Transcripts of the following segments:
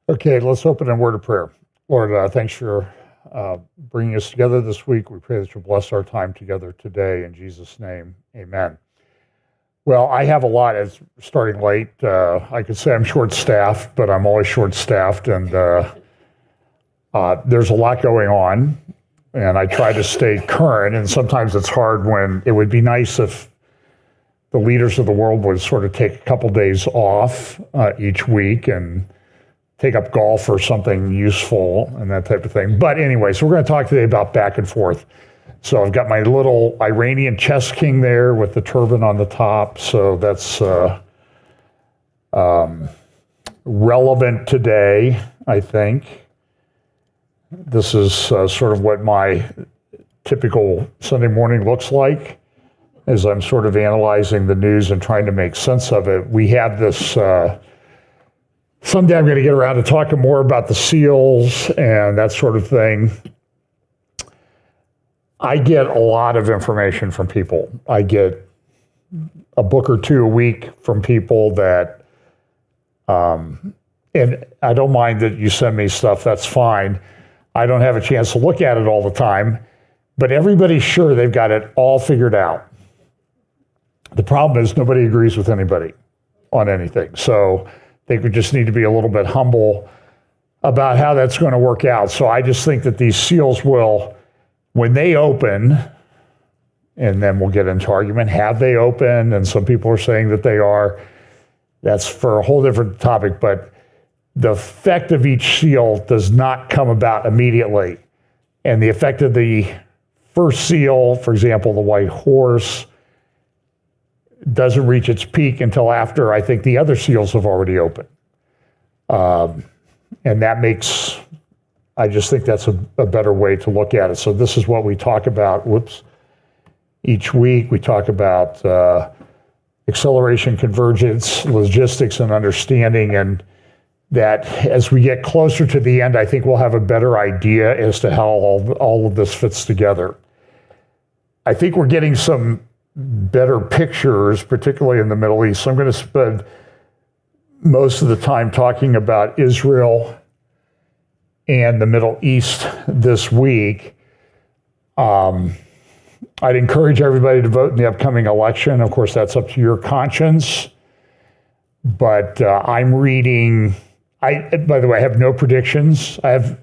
Okay, let's open in a word of prayer. Lord, thanks for bringing us together this week. We pray that you'll bless our time together today. In Jesus' name, amen. Well, I have a lot. It's starting late. I could say I'm short-staffed, but I'm always short-staffed, and there's a lot going on, and I try to stay current, and sometimes it's hard when it would be nice if the leaders of the world would sort of take a couple days off each week and take up golf or something useful and that type of thing. But anyway, so we're going to talk today about back and forth. So I've got my little Iranian chess king there with the turban on the top. So that's relevant today, I think. This is sort of what my typical Sunday morning looks like as I'm sort of analyzing the news and trying to make sense of it. We have this... someday I'm going to get around to talking more about the SEALs and that sort of thing. I get a lot of information from people. I get a book or two a week from people that, and I don't mind that you send me stuff, that's fine. I don't have a chance to look at it all the time, but everybody's sure they've got it all figured out. The problem is nobody agrees with anybody on anything. So they could just need to be a little bit humble about how that's going to work out. So I just think that these SEALs will, when they open, and then we'll get into argument, have they opened? And some people are saying that they are. That's for a whole different topic, but the effect of each SEAL does not come about immediately. And the effect of the first SEAL, for example, the White Horse, doesn't reach its peak until after, I think, the other SEALs have already opened. And that makes, I just think that's a better way to look at it. So this is what we talk about, each week. We talk about acceleration, convergence, logistics, and understanding. And that as we get closer to the end, I think we'll have a better idea as to how all of this fits together. I think we're getting some better pictures, particularly in the Middle East. So I'm going to spend most of the time talking about Israel and the Middle East this week. I'd encourage everybody to vote in the upcoming election. Of course, that's up to your conscience. But I'm reading, by the way, I have no predictions. I have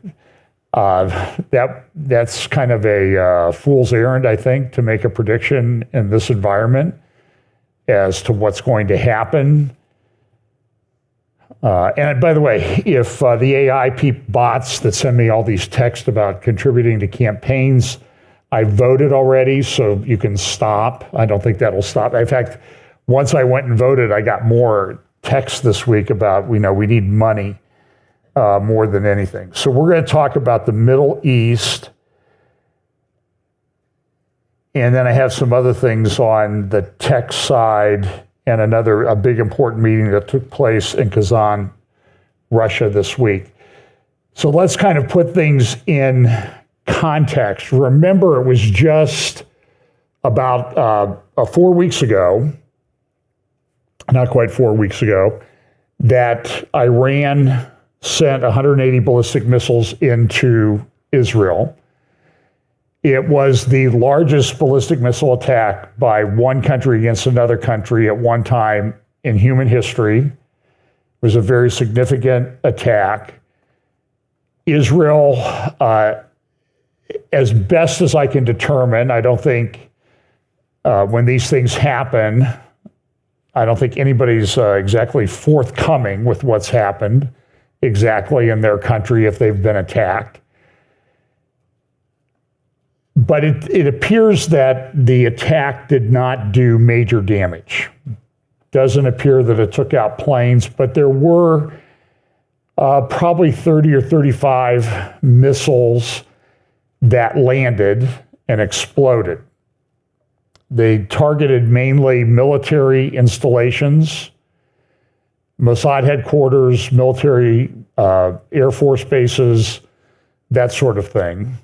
that's kind of a fool's errand, I think, to make a prediction in this environment as to what's going to happen. And by the way, if the AI bots that send me all these texts about contributing to campaigns, I voted already, so you can stop. I don't think that'll stop. In fact, once I went and voted, I got more texts this week about, we need money. More than anything. So we're going to talk about the Middle East. And then I have some other things on the tech side and a big important meeting that took place in Kazan, Russia this week. So let's kind of put things in context. Remember, it was just about 4 weeks ago, not quite 4 weeks ago, that Iran sent 180 ballistic missiles into Israel. It was the largest ballistic missile attack by one country against another country at one time in human history. It was a very significant attack. Israel, as best as I can determine, I don't think when these things happen, I don't think anybody's exactly forthcoming with what's happened exactly in their country if they've been attacked. But it appears that the attack did not do major damage. Doesn't appear that it took out planes, but there were probably 30 or 35 missiles that landed and exploded. They targeted mainly military installations, Mossad headquarters, military Air Force bases, that sort of thing.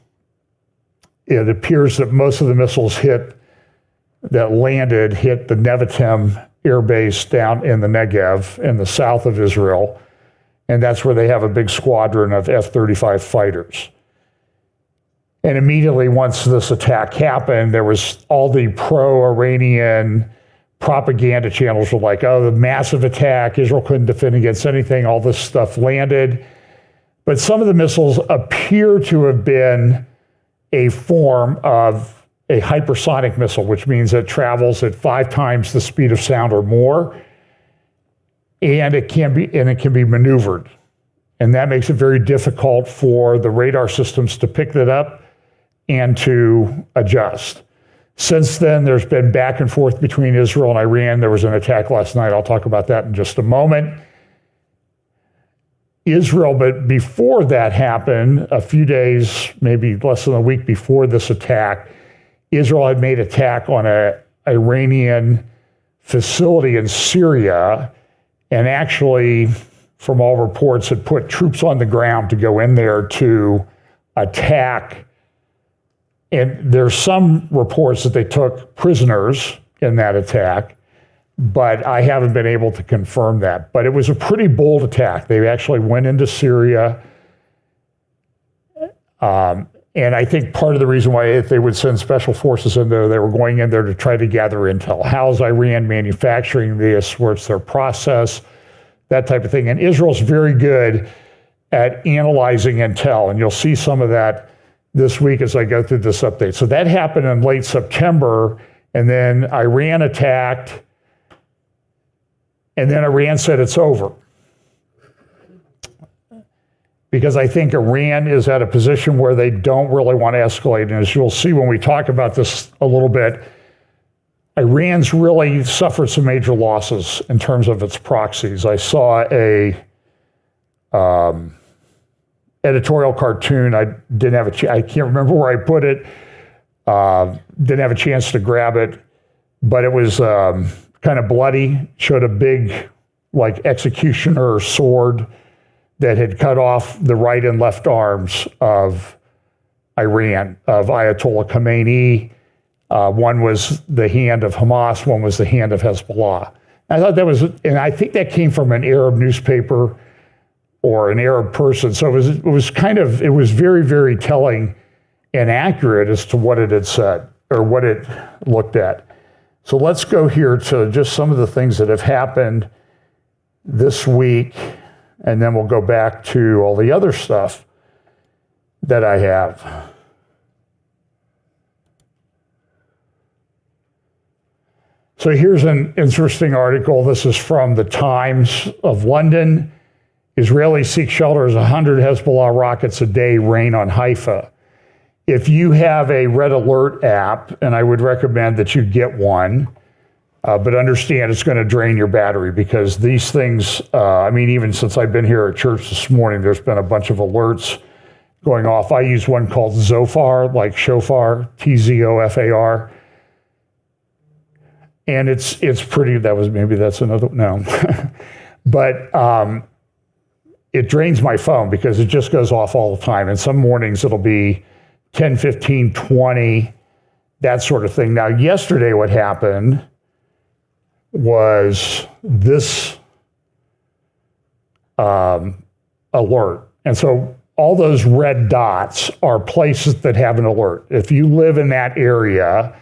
It appears that most of the missiles that landed hit the Nevatim air base down in the Negev in the south of Israel. and that's where they have a big squadron of F-35 fighters. And immediately once this attack happened, there was all the pro-Iranian propaganda channels were like, oh, the massive attack, Israel couldn't defend against anything, all this stuff landed. But some of the missiles appear to have been a form of a hypersonic missile, which means it travels at 5 times the speed of sound or more, and it can be maneuvered. And that makes it very difficult for the radar systems to pick that up and to adjust. Since then, there's been back and forth between Israel and Iran. There was an attack last night. I'll talk about that in just a moment. Israel, but before that happened, a few days, maybe less than a week before this attack, Israel had made an attack on an Iranian facility in Syria, and actually, from all reports, had put troops on the ground to go in there to attack. And there's some reports that they took prisoners in that attack, but I haven't been able to confirm that. But it was a pretty bold attack. They actually went into Syria. And I think part of the reason why if they would send special forces in there, they were going in there to try to gather intel. How's Iran manufacturing this? What's their process? That type of thing. And Israel's very good at analyzing intel. And you'll see some of that this week as I go through this update. So that happened in late September, and then Iran attacked, and then Iran said it's over. Because I think Iran is at a position where they don't really want to escalate. And as you'll see when we talk about this a little bit, Iran's really suffered some major losses in terms of its proxies. I saw a editorial cartoon. I didn't have I can't remember where I put it. Didn't have a chance to grab it, but it was kind of bloody. Showed a big, like, executioner sword that had cut off the right and left arms of Iran, of Ayatollah Khamenei. One was the hand of Hamas, one was the hand of Hezbollah. I thought that was, and I think that came from an Arab newspaper or an Arab person. So it was very, very telling and accurate as to what it had said or what it looked at. So let's go here to just some of the things that have happened this week, and then we'll go back to all the other stuff that I have. So here's an interesting article. This is from the Times of London. Israelis seek shelter as 100 Hezbollah rockets a day rain on Haifa. If you have a Red Alert app, and I would recommend that you get one, but understand it's going to drain your battery because these things, even since I've been here at church this morning, there's been a bunch of alerts going off. I use one called Zofar, like shofar, Tzofar. And it's pretty, that's another, no. But it drains my phone because it just goes off all the time. And some mornings it'll be 10, 15, 20, that sort of thing. Now, yesterday what happened was this alert. And so all those red dots are places that have an alert. If you live in that area,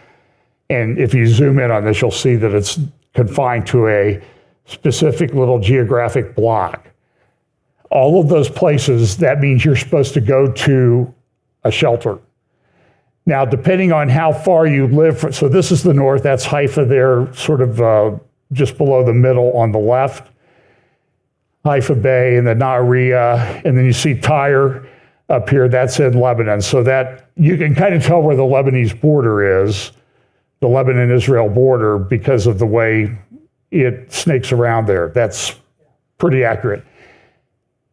and if you zoom in on this, you'll see that it's confined to a specific little geographic block. All of those places, that means you're supposed to go to a shelter. Now, depending on how far you live, so this is the north, that's Haifa there, sort of just below the middle on the left. Haifa Bay and the Nahariya, and then you see Tyre up here, that's in Lebanon. So that, you can kind of tell where the Lebanese border is, the Lebanon-Israel border, because of the way it snakes around there. That's pretty accurate.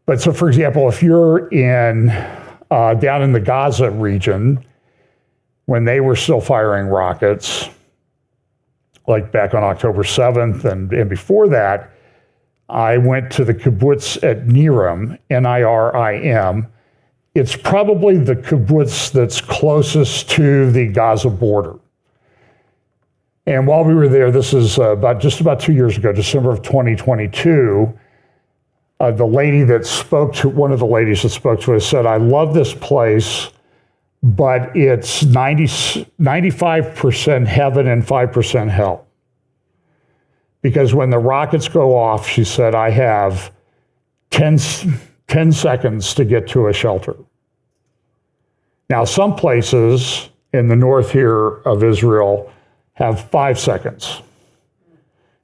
But so, for example, if you're down in the Gaza region, when they were still firing rockets, like back on October 7th and before that, I went to the kibbutz at Nirim, Nirim. It's probably the kibbutz that's closest to the Gaza border. And while we were there, this is just about 2 years ago, December of 2022, The lady that spoke to, one of the ladies that spoke to us said, I love this place, but it's 95% heaven and 5% hell. Because when the rockets go off, she said, I have 10 seconds to get to a shelter. Now, some places in the north here of Israel have 5 seconds.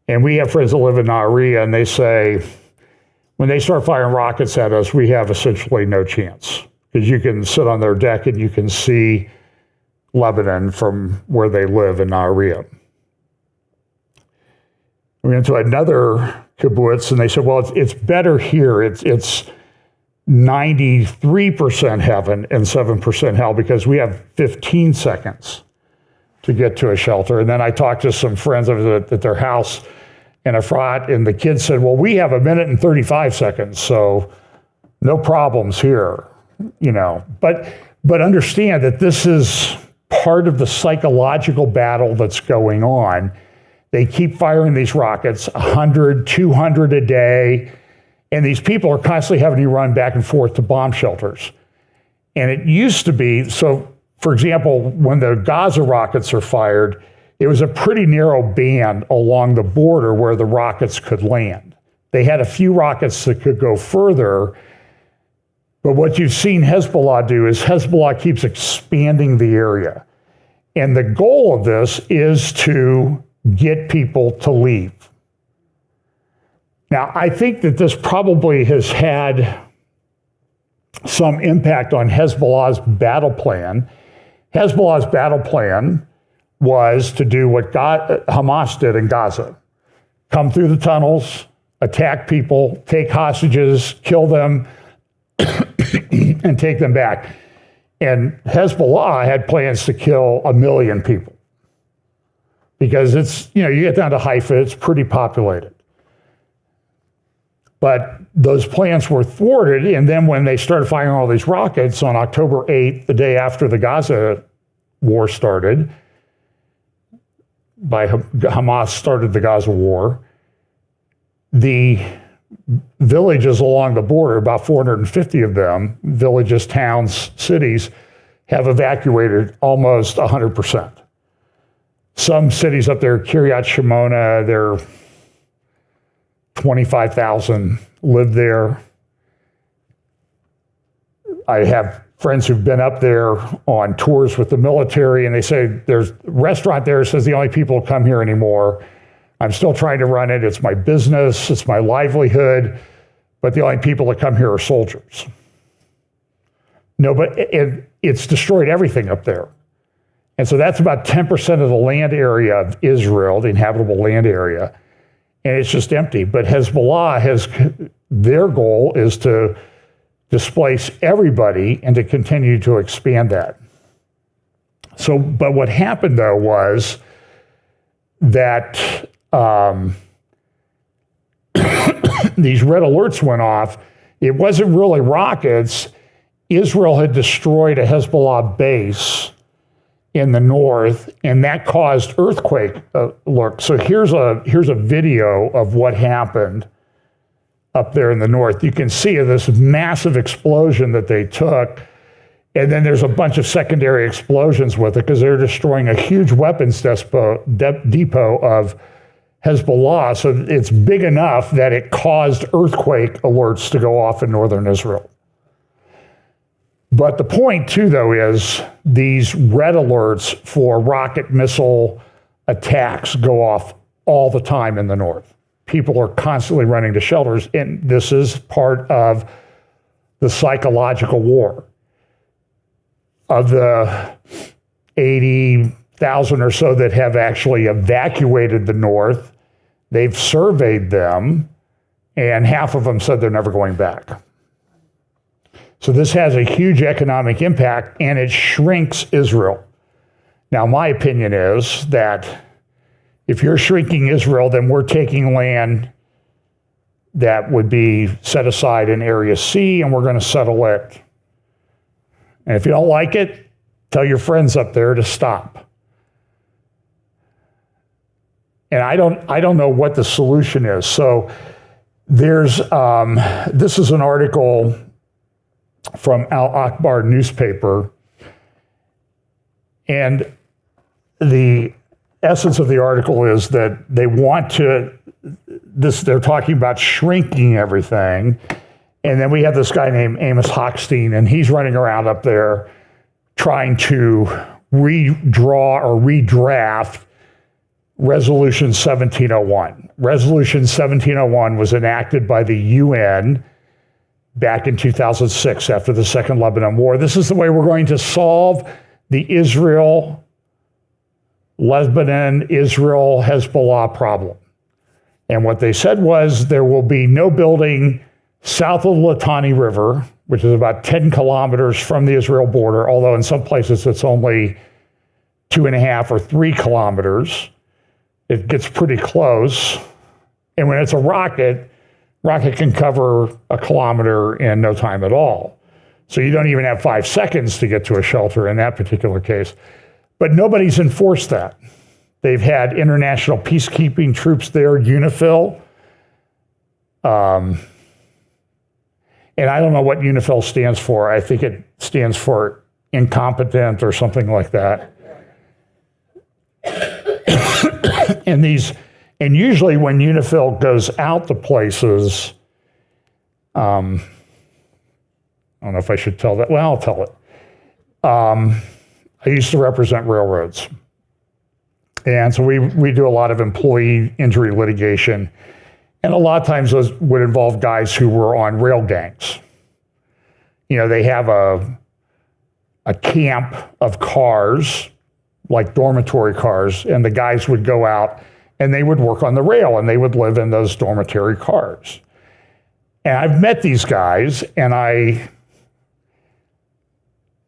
And we have friends that live in Nahariya, and they say, when they start firing rockets at us, we have essentially no chance. Because you can sit on their deck and you can see Lebanon from where they live in Nahariya. We went to another kibbutz, and they said, well, it's better here. It's 93% heaven and 7% hell because we have 15 seconds to get to a shelter. And then I talked to some friends at their house in Efrat, and the kids said, well, we have 1 minute and 35 seconds, so no problems here, you know. But understand that this is part of the psychological battle that's going on. They keep firing these rockets, 100, 200 a day, and these people are constantly having to run back and forth to bomb shelters. And it used to be, so for example, when the Gaza rockets are fired, it was a pretty narrow band along the border where the rockets could land. They had a few rockets that could go further, but what you've seen Hezbollah do is Hezbollah keeps expanding the area. And the goal of this is to get people to leave. Now, I think that this probably has had some impact on Hezbollah's battle plan. Hezbollah's battle plan was to do what Hamas did in Gaza. Come through the tunnels, attack people, take hostages, kill them, and take them back. And Hezbollah had plans to kill 1 million people. Because it's, you know, you get down to Haifa, it's pretty populated. But those plans were thwarted, and then when they started firing all these rockets on October 8th, the day after the Gaza war started, Hamas started the Gaza war, the villages along the border, about 450 of them, villages, towns, cities, have evacuated almost 100%. Some cities up there, Kiryat Shimona, they're 25,000 live there. I have friends who've been up there on tours with the military, and they say there's a restaurant there that says the only people who come here anymore. I'm still trying to run it. It's my business. It's my livelihood. But the only people that come here are soldiers. No, but it's destroyed everything up there. And so that's about 10% of the land area of Israel, the inhabitable land area. And it's just empty. But Hezbollah their goal is to displace everybody and to continue to expand that. So, but what happened though was that these red alerts went off. It wasn't really rockets. Israel had destroyed a Hezbollah base in the north, and that caused earthquake alerts. So here's a video of what happened up there in the north. You can see this massive explosion that they took, and then there's a bunch of secondary explosions with it because they're destroying a huge weapons depot of Hezbollah. So it's big enough that it caused earthquake alerts to go off in northern Israel. But the point, too, though, is these red alerts for rocket missile attacks go off all the time in the north. People are constantly running to shelters, and this is part of the psychological war. Of the 80,000 or so that have actually evacuated the north, they've surveyed them, and half of them said they're never going back. So this has a huge economic impact, and it shrinks Israel. Now, my opinion is that if you're shrinking Israel, then we're taking land that would be set aside in Area C, and we're going to settle it. And if you don't like it, tell your friends up there to stop. And I don't know what the solution is. So There's this is an article from Al Akbar newspaper, and the essence of the article is that they want to they're talking about shrinking everything. And then we have this guy named Amos Hochstein, and he's running around up there trying to redraw or redraft Resolution 1701. Resolution 1701 was enacted by the UN back in 2006 after the Second Lebanon War. This is the way we're going to solve the Lebanon-Israel-Hezbollah problem. And what they said was there will be no building south of the Litani River, which is about 10 kilometers from the Israel border, although in some places it's only 2.5 or 3 kilometers. It gets pretty close. And when it's a rocket can cover a kilometer in no time at all. So you don't even have 5 seconds to get to a shelter in that particular case. But nobody's enforced that. They've had international peacekeeping troops there, UNIFIL. And I don't know what UNIFIL stands for. I think it stands for incompetent or something like that. And usually when UNIFIL goes out to places, I don't know if I should tell that. Well, I'll tell it. I used to represent railroads. And so we do a lot of employee injury litigation. And a lot of times those would involve guys who were on rail gangs. You know, they have a camp of cars, like dormitory cars, and the guys would go out and they would work on the rail and they would live in those dormitory cars. And I've met these guys, and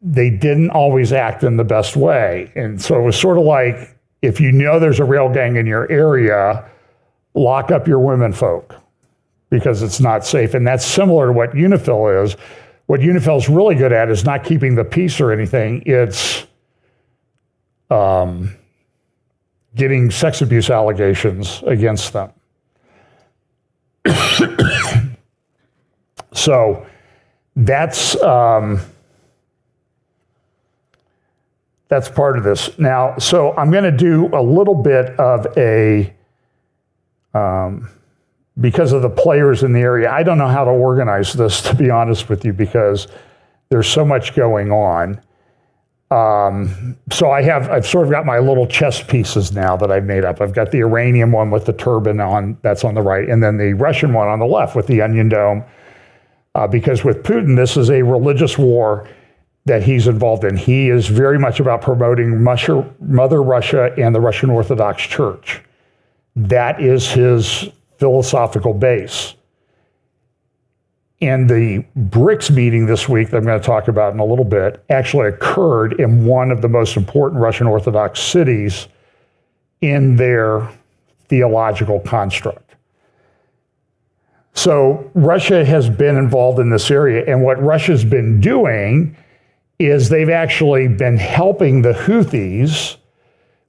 they didn't always act in the best way. And so it was sort of like, if you know there's a rail gang in your area, lock up your women folk because it's not safe. And that's similar to what UNIFIL is. What UNIFIL is really good at is not keeping the peace or anything. It's getting sex abuse allegations against them. So that's part of this. Now, so I'm going to do a little bit of because of the players in the area, I don't know how to organize this, to be honest with you, because there's so much going on. So I've sort of got my little chess pieces now that I've made up. I've got the Iranian one with the turban on, that's on the right, and then the Russian one on the left with the onion dome. Because with Putin, this is a religious war that he's involved in. He is very much about promoting Mother Russia and the Russian Orthodox Church. That is his philosophical base. And the BRICS meeting this week that I'm going to talk about in a little bit actually occurred in one of the most important Russian Orthodox cities in their theological construct. So Russia has been involved in this area, and what Russia's been doing is they've actually been helping the Houthis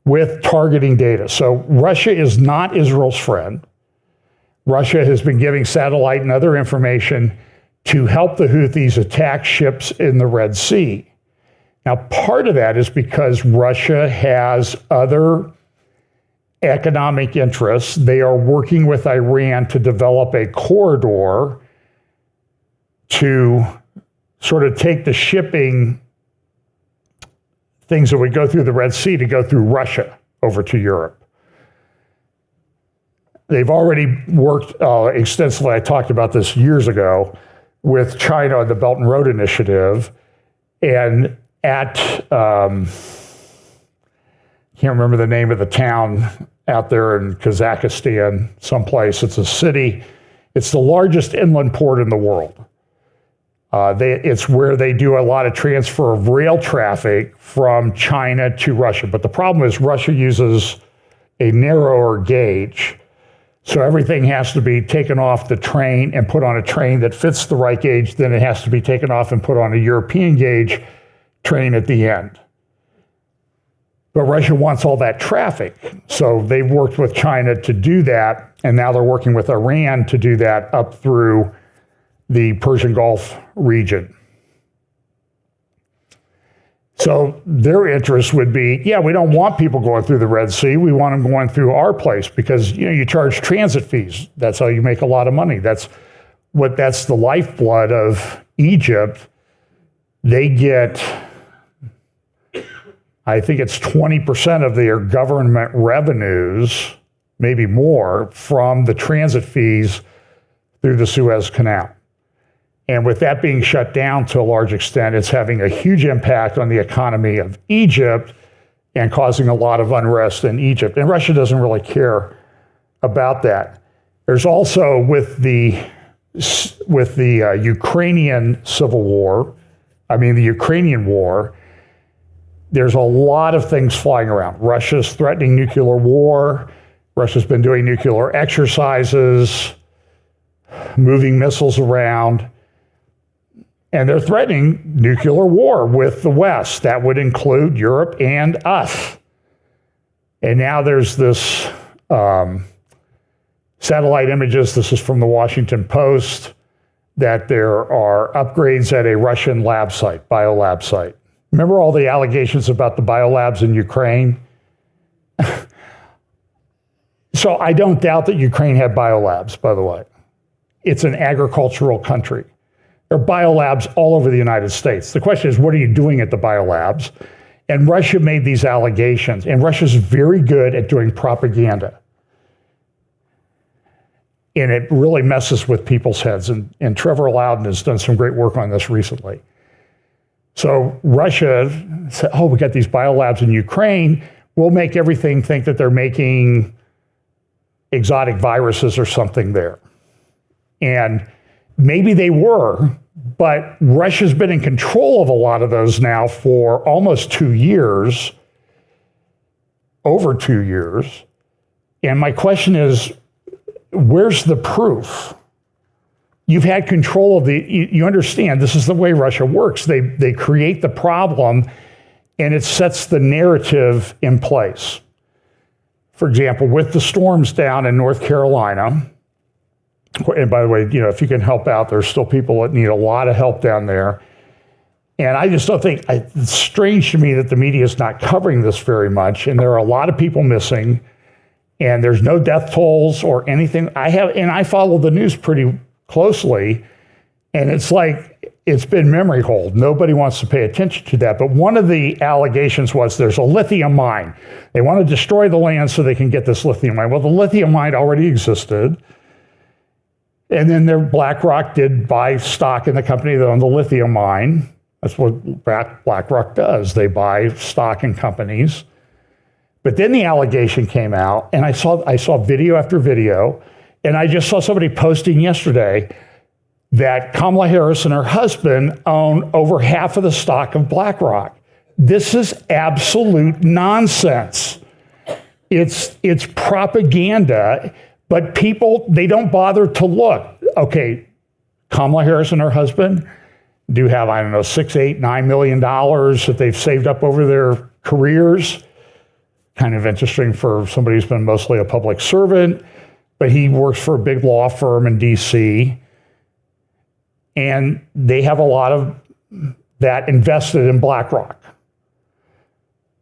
with targeting data. So Russia is not Israel's friend. Russia has been giving satellite and other information to help the Houthis attack ships in the Red Sea. Now, part of that is because Russia has other economic interests. They are working with Iran to develop a corridor to sort of take the shipping things that would go through the Red Sea to go through Russia over to Europe. They've already worked extensively, I talked about this years ago, with China on the Belt and Road Initiative, and at, can't remember the name of the town out there in Kazakhstan, someplace. It's a city. It's the largest inland port in the world. It's where they do a lot of transfer of rail traffic from China to Russia. But the problem is Russia uses a narrower gauge. So everything has to be taken off the train and put on a train that fits the right gauge. Then it has to be taken off and put on a European gauge train at the end. But Russia wants all that traffic. So they've worked with China to do that, and now they're working with Iran to do that up through the Persian Gulf region. So their interest would be, yeah, we don't want people going through the Red Sea. We want them going through our place because, you charge transit fees. That's how you make a lot of money. That's the lifeblood of Egypt. They get, I think it's 20% of their government revenues, maybe more, from the transit fees through the Suez Canal. And with that being shut down to a large extent, it's having a huge impact on the economy of Egypt and causing a lot of unrest in Egypt. And Russia doesn't really care about that. There's also, with the Ukrainian civil war, the Ukrainian war, there's a lot of things flying around. Russia's threatening nuclear war. Russia's been doing nuclear exercises, moving missiles around. And they're threatening nuclear war with the West. That would include Europe and us. And now there's this satellite images, this is from the Washington Post, that there are upgrades at a Russian lab site, biolab site. Remember all the allegations about the biolabs in Ukraine? So I don't doubt that Ukraine had biolabs, by the way. It's an agricultural country. There are biolabs all over the United States. The question is, what are you doing at the biolabs? And Russia made these allegations, and Russia's very good at doing propaganda. And it really messes with people's heads. And Trevor Loudon has done some great work on this recently. So Russia said, oh, we got these biolabs in Ukraine. We'll make everything think that they're making exotic viruses or something there. And maybe they were, but Russia's been in control of a lot of those now for almost 2 years, over 2 years. And my question is, where's the proof? You've had control of you understand this is the way Russia works. They create the problem and it sets the narrative in place. For example, with the storms down in North Carolina, and by the way, if you can help out, there's still people that need a lot of help down there. And I just don't think, it's strange to me that the media is not covering this very much. And there are a lot of people missing, and there's no death tolls or anything. I follow the news pretty closely, and it's like, it's been memory hold. Nobody wants to pay attention to that. But one of the allegations was there's a lithium mine. They want to destroy the land so they can get this lithium mine. Well, the lithium mine already existed. And then BlackRock did buy stock in the company that owned the lithium mine. That's what BlackRock does. They buy stock in companies. But then the allegation came out, and I saw video after video, and I just saw somebody posting yesterday that Kamala Harris and her husband own over half of the stock of BlackRock. This is absolute nonsense. It's propaganda. But people, they don't bother to look. Okay, Kamala Harris and her husband do have, $6, $8, $9 million that they've saved up over their careers. Kind of interesting for somebody who's been mostly a public servant, but he works for a big law firm in DC. And they have a lot of that invested in BlackRock.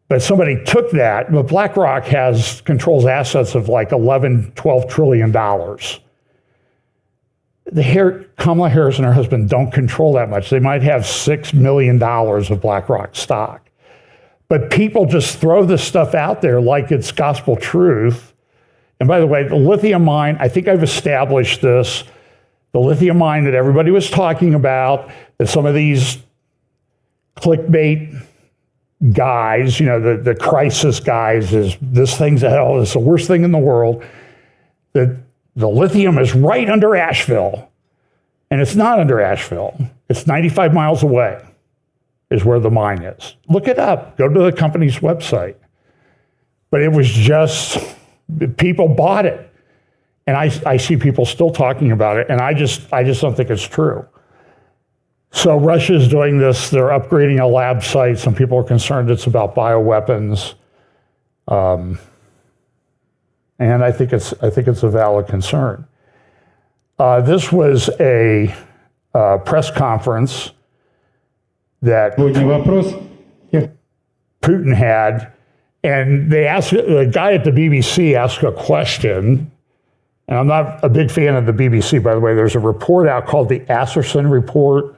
But somebody took that, but BlackRock controls assets of like $11-12 trillion. Kamala Harris and her husband don't control that much. They might have $6 million of BlackRock stock. But people just throw this stuff out there like it's gospel truth. And by the way, the lithium mine, I think I've established this, the lithium mine that everybody was talking about, that some of these clickbait guys, the crisis guys, is this thing's hell, it's the worst thing in the world. The lithium is right under Asheville. And it's not under Asheville. It's 95 miles away is where the mine is. Look it up. Go to the company's website. But it was just, people bought it. And I see people still talking about it, and I just don't think it's true. So Russia's doing this. They're upgrading a lab site. Some people are concerned it's about bioweapons. And I think it's a valid concern. This was a press conference that Putin had, and the guy at the BBC asked a question, and I'm not a big fan of the BBC, by the way. There's a report out called the Asserson Report,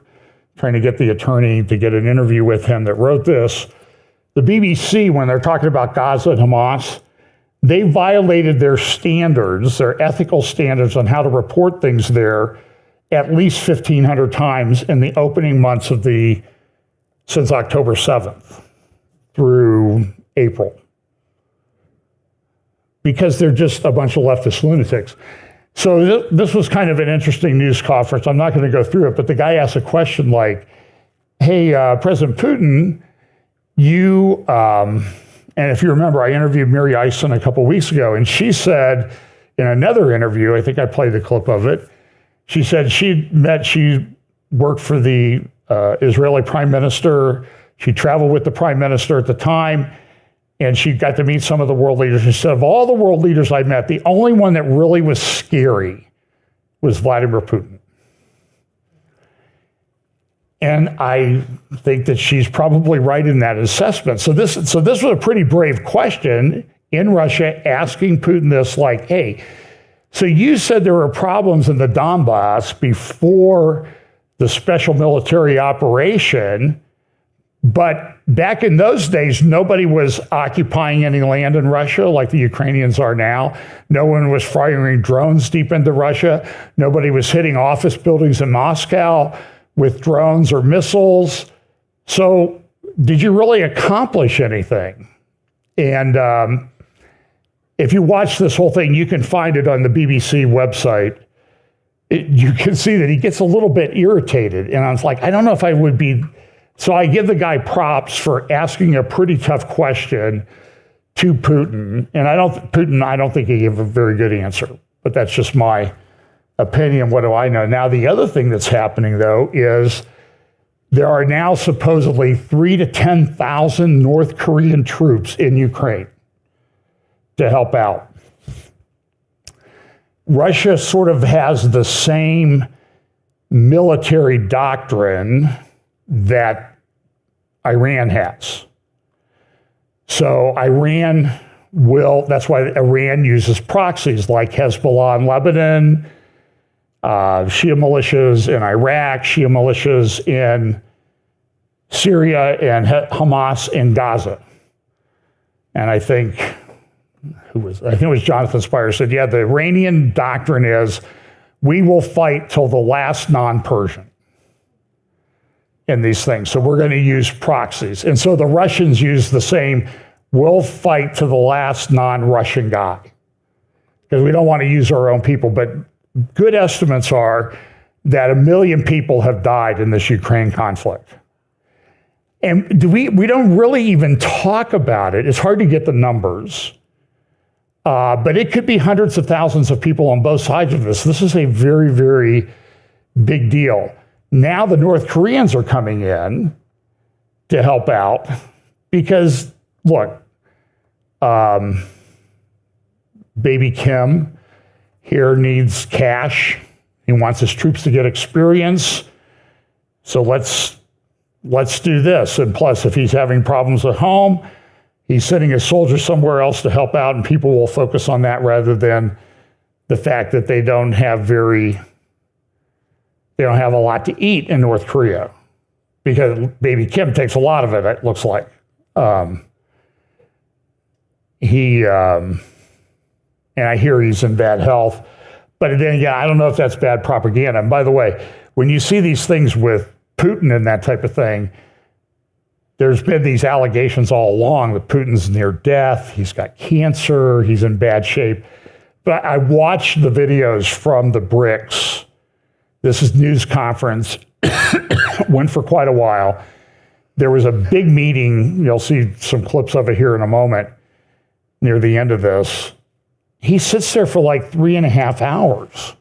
trying to get the attorney to get an interview with him that wrote this. The BBC, when they're talking about Gaza and Hamas, they violated their standards, their ethical standards on how to report things there at least 1,500 times in the opening months since October 7th through April. Because they're just a bunch of leftist lunatics. So this was kind of an interesting news conference. I'm not going to go through it, but the guy asked a question like, hey, President Putin, you, and if you remember, I interviewed Mary Eisen a couple weeks ago, and she said in another interview, I think I played the clip of it, she said she worked for the Israeli prime minister. She traveled with the prime minister at the time, and she got to meet some of the world leaders. She said, of all the world leaders I met, the only one that really was scary was Vladimir Putin. And I think that she's probably right in that assessment. So this was a pretty brave question in Russia, asking Putin this, like, hey, so you said there were problems in the Donbass before the special military operation, but back in those days, nobody was occupying any land in Russia like the Ukrainians are now. No one was firing drones deep into Russia. Nobody was hitting office buildings in Moscow with drones or missiles. So did you really accomplish anything? And if you watch this whole thing, you can find it on the BBC website. You can see that he gets a little bit irritated. And I was like, I don't know if I would be. So I give the guy props for asking a pretty tough question to Putin. And I don't think he gave a very good answer, but that's just my opinion. What do I know? Now, the other thing that's happening, though, is there are now supposedly 3,000 to 10,000 North Korean troops in Ukraine to help out. Russia sort of has the same military doctrine that Iran has. So that's why Iran uses proxies like Hezbollah in Lebanon, Shia militias in Iraq, Shia militias in Syria, and Hamas in Gaza. And I think it was Jonathan Spire said, yeah, the Iranian doctrine is we will fight till the last non-Persian in these things. So we're going to use proxies. And so the Russians use the same, we'll fight to the last non-Russian guy because we don't want to use our own people. But good estimates are that 1 million people have died in this Ukraine conflict. And we don't really even talk about it. It's hard to get the numbers. But it could be hundreds of thousands of people on both sides of this. This is a very, very big deal. Now the North Koreans are coming in to help out because, look, baby Kim here needs cash. He wants his troops to get experience. So let's do this. And plus, if he's having problems at home, he's sending his soldiers somewhere else to help out, and people will focus on that rather than the fact that they don't have a lot to eat in North Korea because baby Kim takes a lot of it looks like. And I hear he's in bad health. But then again, I don't know if that's bad propaganda. And by the way, when you see these things with Putin and that type of thing, there's been these allegations all along that Putin's near death, he's got cancer, he's in bad shape. But I watched the videos from the BRICS. This is news conference, went for quite a while. There was a big meeting, you'll see some clips of it here in a moment, near the end of this. He sits there for like 3.5 hours.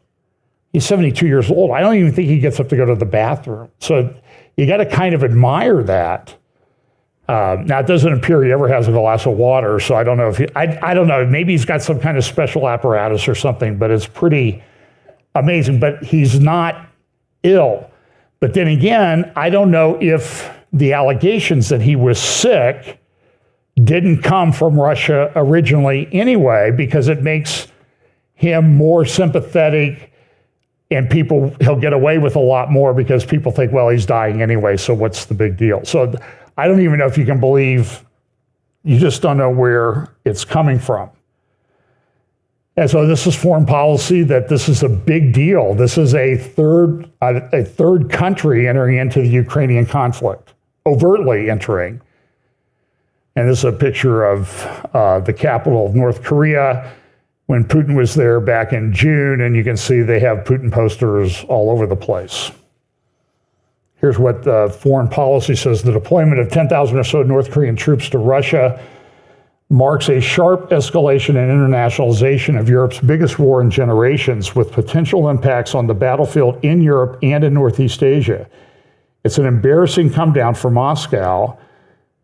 He's 72 years old. I don't even think he gets up to go to the bathroom. So you got to kind of admire that. Now, it doesn't appear he ever has a glass of water, so I don't know if I don't know, maybe he's got some kind of special apparatus or something, but it's pretty amazing. But he's not ill. But then again, I don't know if the allegations that he was sick didn't come from Russia originally anyway, because it makes him more sympathetic, and he'll get away with a lot more because people think, well, he's dying anyway, so what's the big deal? So I don't even know if you can believe, you just don't know where it's coming from. And so this is foreign policy, that this is a big deal. This is a third country entering into the Ukrainian conflict, overtly entering. And this is a picture of the capital of North Korea when Putin was there back in June, and you can see they have Putin posters all over the place. Here's what foreign policy says. The deployment of 10,000 or so North Korean troops to Russia marks a sharp escalation and internationalization of Europe's biggest war in generations, with potential impacts on the battlefield in Europe and in Northeast Asia. It's an embarrassing come down for Moscow,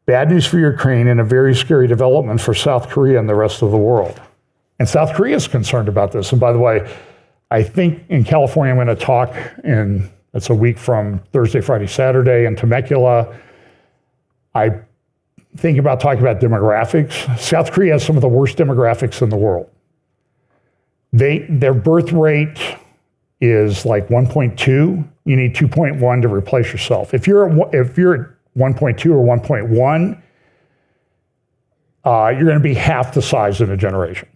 bad news for Ukraine, and a very scary development for South Korea and the rest of the world. And South Korea is concerned about this. And by the way, I think in California, I'm going to talk it's a week from Thursday, Friday, Saturday in Temecula. I think about talking about demographics. South Korea has some of the worst demographics in the world. Their birth rate is like 1.2. You need 2.1 to replace yourself. If you're at 1.2 or 1.1, you're going to be half the size in a generation.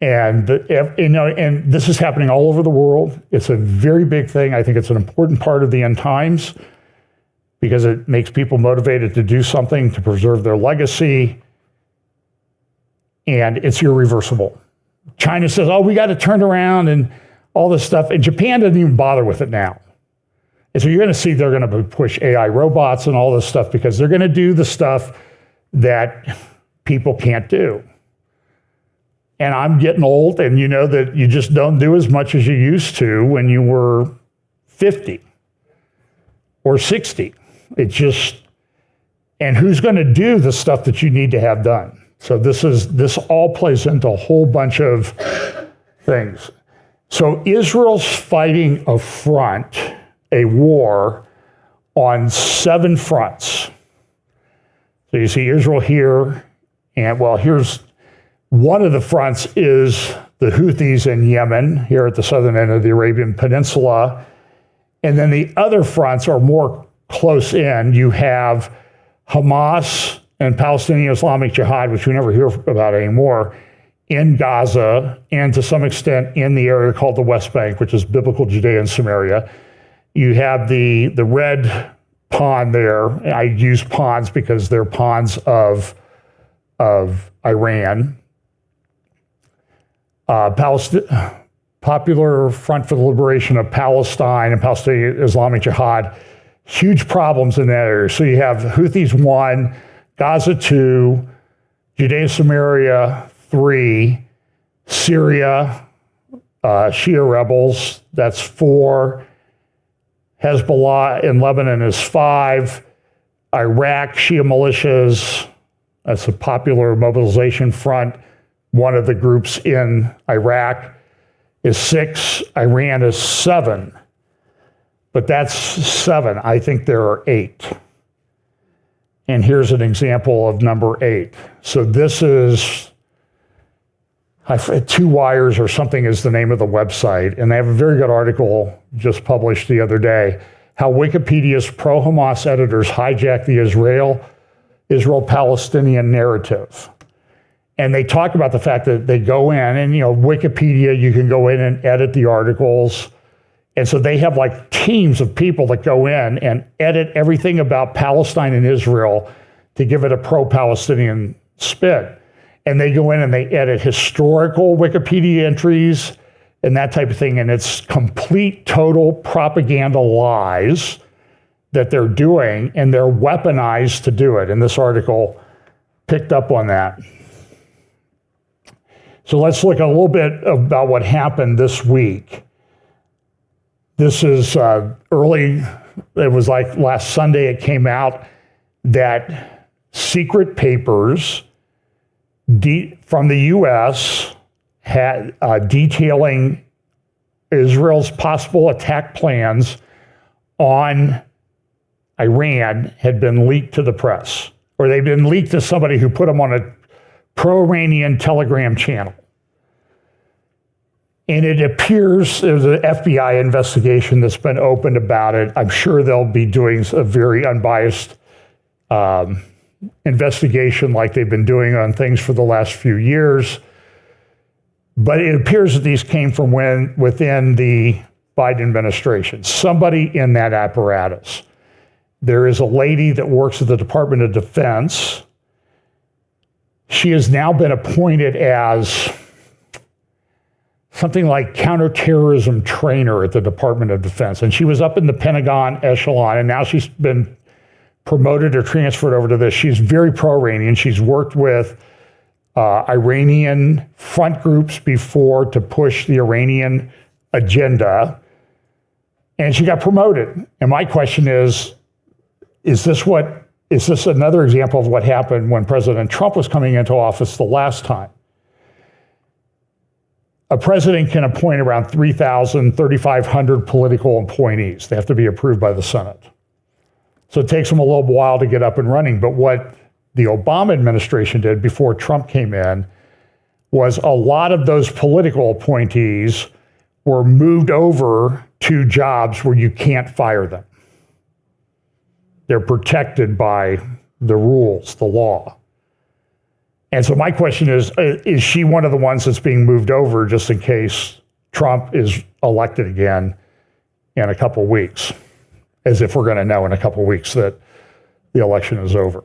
And and this is happening all over the world. It's a very big thing. I think it's an important part of the end times, because it makes people motivated to do something to preserve their legacy, and it's irreversible. China says, oh, we got to turn around and all this stuff, and Japan doesn't even bother with it now. And so you're going to see they're going to push AI robots and all this stuff, because they're going to do the stuff that people can't do. And I'm getting old, and you know that you just don't do as much as you used to when you were 50 or 60. And who's going to do the stuff that you need to have done? So this all plays into a whole bunch of things. So Israel's fighting a war on 7 fronts. So you see Israel here, and here's one of the fronts is the Houthis in Yemen, here at the southern end of the Arabian Peninsula. And then the other fronts are more close in. You have Hamas and Palestinian Islamic Jihad, which we never hear about anymore, in Gaza, and to some extent in the area called the West Bank, which is biblical Judea and Samaria. You have the red pawn there. I use pawns because they're pawns of Iran. Popular Front for the Liberation of Palestine and Palestinian Islamic Jihad, huge problems in that area. So you have Houthis 1, Gaza 2, Judea Samaria 3, Syria, Shia rebels, that's 4, Hezbollah in Lebanon is 5, Iraq, Shia militias, that's a popular mobilization front. One of the groups in Iraq is 6, Iran is 7. But that's 7. I think there are 8. And here's an example of number 8. So this is, Two Wires or something is the name of the website, and they have a very good article just published the other day, how Wikipedia's pro-Hamas editors hijack the Israel-Palestinian narrative. And they talk about the fact that they go in and, Wikipedia, you can go in and edit the articles. And so they have like teams of people that go in and edit everything about Palestine and Israel to give it a pro-Palestinian spin. And they go in and they edit historical Wikipedia entries and that type of thing. And it's complete, total propaganda lies that they're doing, and they're weaponized to do it. And this article picked up on that. So let's look a little bit about what happened this week. This is early, it was like last Sunday it came out. that secret papers from the U.S. had detailing Israel's possible attack plans on Iran had been leaked to the press, or they've been leaked to somebody who put them on a pro-Iranian Telegram channel. And it appears there's an FBI investigation that's been opened about it. I'm sure they'll be doing a very unbiased investigation like they've been doing on things for the last few years. But it appears that these came from within the Biden administration, somebody in that apparatus. There is a lady that works at the Department of Defense. She has now been appointed as something like counterterrorism trainer at the Department of Defense. And she was up in the Pentagon echelon, and now she's been promoted or transferred over to this. She's very pro-Iranian. She's worked with Iranian front groups before to push the Iranian agenda. And she got promoted. And my question is this another example of what happened when President Trump was coming into office the last time? A president can appoint around 3,000, 3,500 political appointees. They have to be approved by the Senate. So it takes them a little while to get up and running. But what the Obama administration did before Trump came in was a lot of those political appointees were moved over to jobs where you can't fire them. They're protected by the rules, the law. And so my question is she one of the ones that's being moved over just in case Trump is elected again in a couple weeks, as if we're going to know in a couple weeks that the election is over?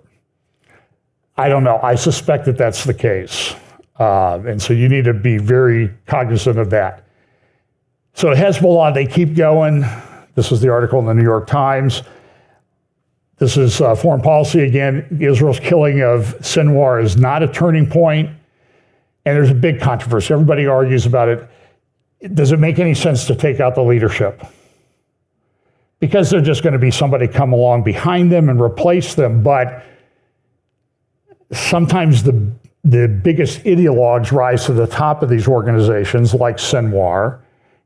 I don't know. I suspect that that's the case. And so you need to be very cognizant of that. So Hezbollah, they keep going. This is the article in the New York Times. This is foreign policy again. Israel's killing of Sinwar is not a turning point. And there's a big controversy. Everybody argues about it. Does it make any sense to take out the leadership? Because there's just going to be somebody come along behind them and replace them. But sometimes the biggest ideologues rise to the top of these organizations, like Sinwar.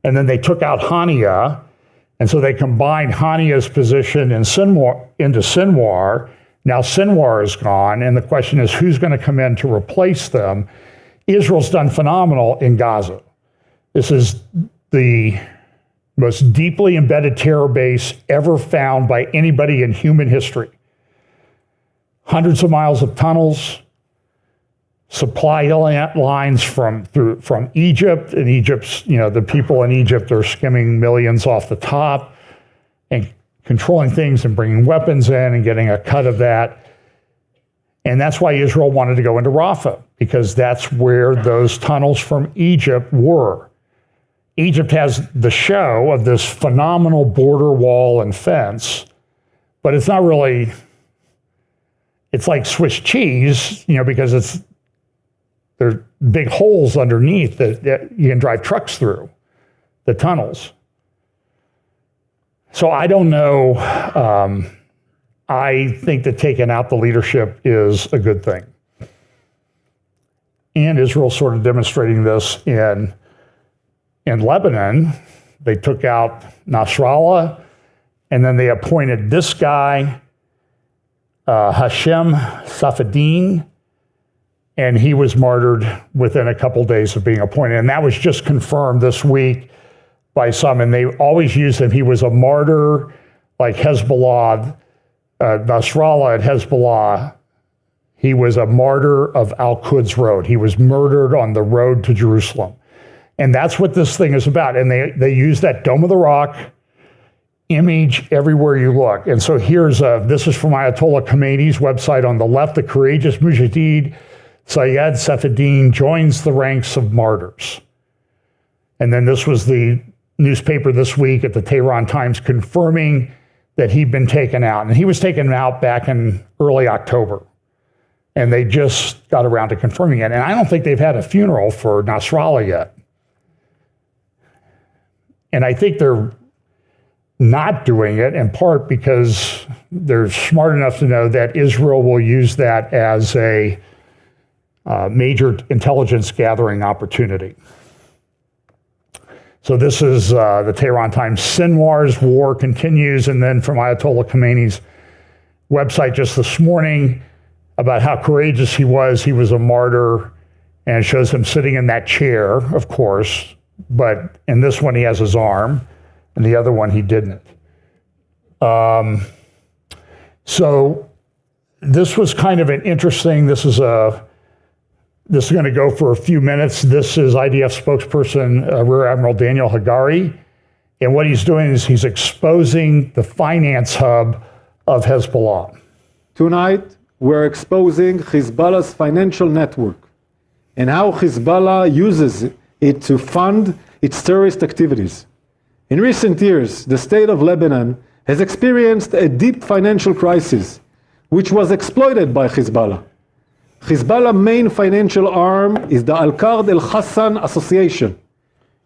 And then they took out Hania. And so they combined Hania's position into Sinwar. Now Sinwar is gone, and the question is who's going to come in to replace them? Israel's done phenomenal in Gaza. This is the most deeply embedded terror base ever found by anybody in human history. Hundreds of miles of tunnels, supply lines from Egypt, and Egypt's, the people in Egypt are skimming millions off the top and controlling things and bringing weapons in and getting a cut of that. And that's why Israel wanted to go into Rafah, because that's where those tunnels from Egypt were. Egypt has the show of this phenomenal border wall and fence, but it's not really, it's like Swiss cheese, because there's big holes underneath that you can drive trucks through, the tunnels. So I don't know. I think that taking out the leadership is a good thing. And Israel's sort of demonstrating this in Lebanon. They took out Nasrallah, and then they appointed this guy, Hashem Safadine, and he was martyred within a couple days of being appointed. And that was just confirmed this week by some, and they always use him. He was a martyr like Hezbollah, Nasrallah at Hezbollah. He was a martyr of Al-Quds Road. He was murdered on the road to Jerusalem. And that's what this thing is about. And they use that Dome of the Rock image everywhere you look. And so this is from Ayatollah Khomeini's website on the left. The courageous Mujahid Sayyid Safadine joins the ranks of martyrs. And then this was the newspaper this week at the Tehran Times confirming that he'd been taken out. And he was taken out back in early October. And they just got around to confirming it. And I don't think they've had a funeral for Nasrallah yet. And I think they're not doing it, in part because they're smart enough to know that Israel will use that as a major intelligence gathering opportunity. So this is the Tehran Times. Sinwar's war continues, and then from Ayatollah Khamenei's website just this morning about how courageous he was. He was a martyr, and it shows him sitting in that chair, of course, but in this one he has his arm, and the other one he didn't. So this was kind of an interesting, this is going to go for a few minutes. This is IDF spokesperson Rear Admiral Daniel Hagari, and what he's doing is he's exposing the finance hub of Hezbollah. Tonight, we're exposing Hezbollah's financial network and how Hezbollah uses it to fund its terrorist activities. In recent years, the state of Lebanon has experienced a deep financial crisis, which was exploited by Hezbollah. Hezbollah's main financial arm is the Al-Qard Al-Hassan Association.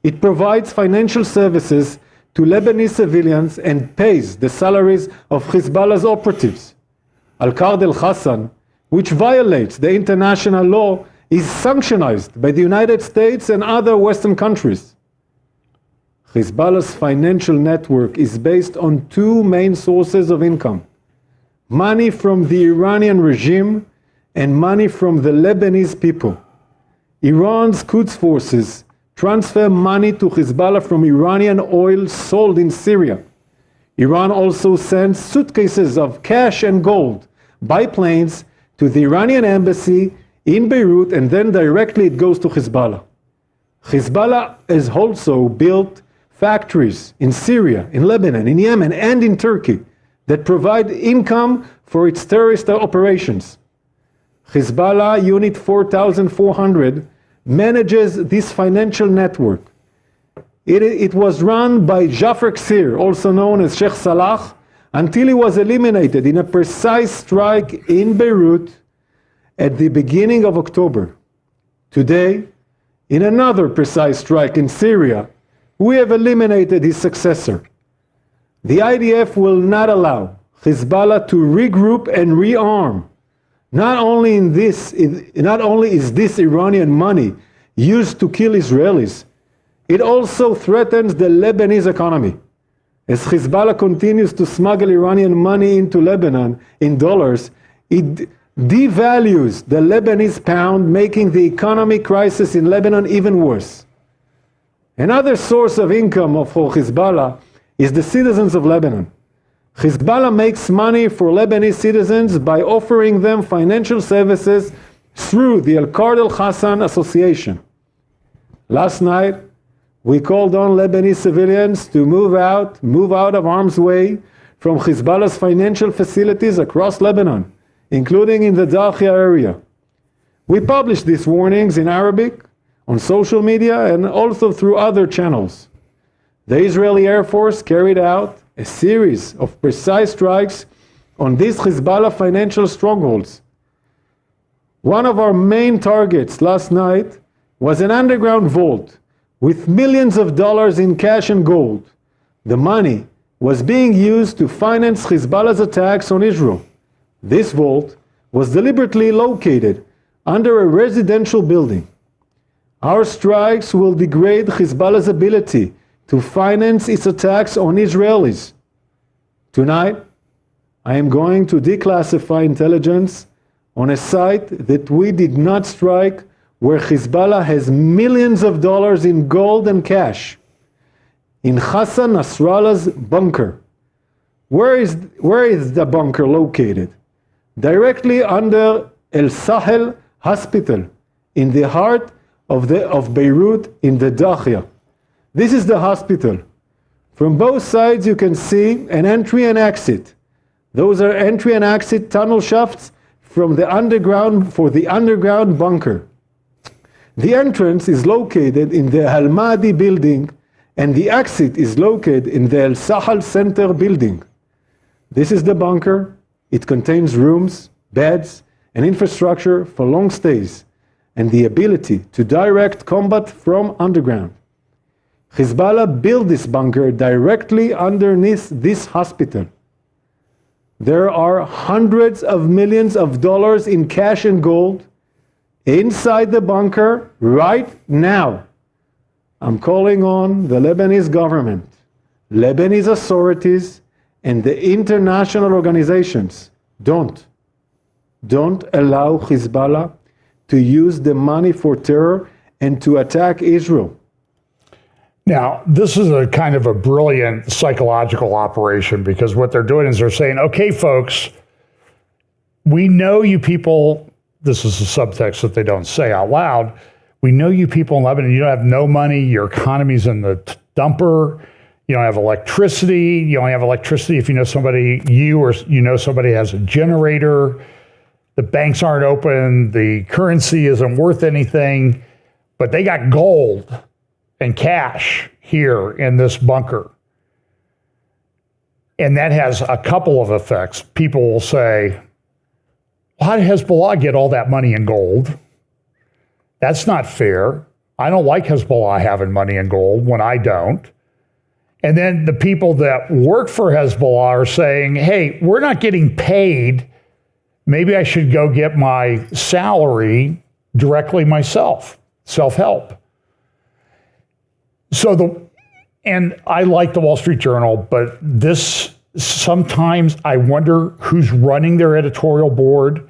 It provides financial services to Lebanese civilians and pays the salaries of Hezbollah's operatives. Al-Qard Al-Hassan, which violates the international law, is sanctioned by the United States and other Western countries. Hezbollah's financial network is based on two main sources of income: money from the Iranian regime and money from the Lebanese people. Iran's Quds forces transfer money to Hezbollah from Iranian oil sold in Syria. Iran also sends suitcases of cash and gold by planes to the Iranian embassy in Beirut, and then directly it goes to Hezbollah. Hezbollah has also built factories in Syria, in Lebanon, in Yemen, and in Turkey that provide income for its terrorist operations. Hezbollah Unit 4400 manages this financial network. It was run by Jafar Ksir, also known as Sheikh Salah, until he was eliminated in a precise strike in Beirut at the beginning of October. Today, in another precise strike in Syria, we have eliminated his successor. The IDF will not allow Hezbollah to regroup and rearm. Not only is this Iranian money used to kill Israelis, it also threatens the Lebanese economy. As Hezbollah continues to smuggle Iranian money into Lebanon in dollars, it devalues the Lebanese pound, making the economic crisis in Lebanon even worse. Another source of income for Hezbollah is the citizens of Lebanon. Hezbollah makes money for Lebanese citizens by offering them financial services through the Al-Qard Al-Hassan Association. Last night, we called on Lebanese civilians to move out of harm's way from Hezbollah's financial facilities across Lebanon, including in the Dakhia area. We published these warnings in Arabic, on social media, and also through other channels. The Israeli Air Force carried out a series of precise strikes on these Hezbollah financial strongholds. One of our main targets last night was an underground vault with millions of dollars in cash and gold. The money was being used to finance Hezbollah's attacks on Israel. This vault was deliberately located under a residential building. Our strikes will degrade Hezbollah's ability to finance its attacks on Israelis. Tonight, I am going to declassify intelligence on a site that we did not strike, where Hezbollah has millions of dollars in gold and cash. In Hassan Nasrallah's bunker. Where is the bunker located? Directly under El Sahel Hospital, in the heart of Beirut, in the Dakhia. This is the hospital. From both sides you can see an entry and exit. Those are entry and exit tunnel shafts from the underground bunker. The entrance is located in the Al-Mahdi building, and the exit is located in the El Sahel Center building. This is the bunker. It contains rooms, beds, and infrastructure for long stays, and the ability to direct combat from underground. Hezbollah built this bunker directly underneath this hospital. There are hundreds of millions of dollars in cash and gold inside the bunker right now. I'm calling on the Lebanese government, Lebanese authorities, and the international organizations. Don't allow Hezbollah to use the money for terror and to attack Israel. Now, this is a kind of a brilliant psychological operation, because what they're doing is they're saying, okay, folks, we know you people, this is the subtext that they don't say out loud, we know you people in Lebanon, you don't have no money, your economy's in the dumper, you don't have electricity, you only have electricity if you know somebody, somebody has a generator, the banks aren't open, the currency isn't worth anything, but they got gold and cash here in this bunker. And that has a couple of effects. People will say, well, how did Hezbollah get all that money in gold? That's not fair. I don't like Hezbollah having money in gold when I don't. And then the people that work for Hezbollah are saying, hey, we're not getting paid. Maybe I should go get my salary directly myself, self-help. And I like the Wall Street Journal, but this, sometimes I wonder who's running their editorial board.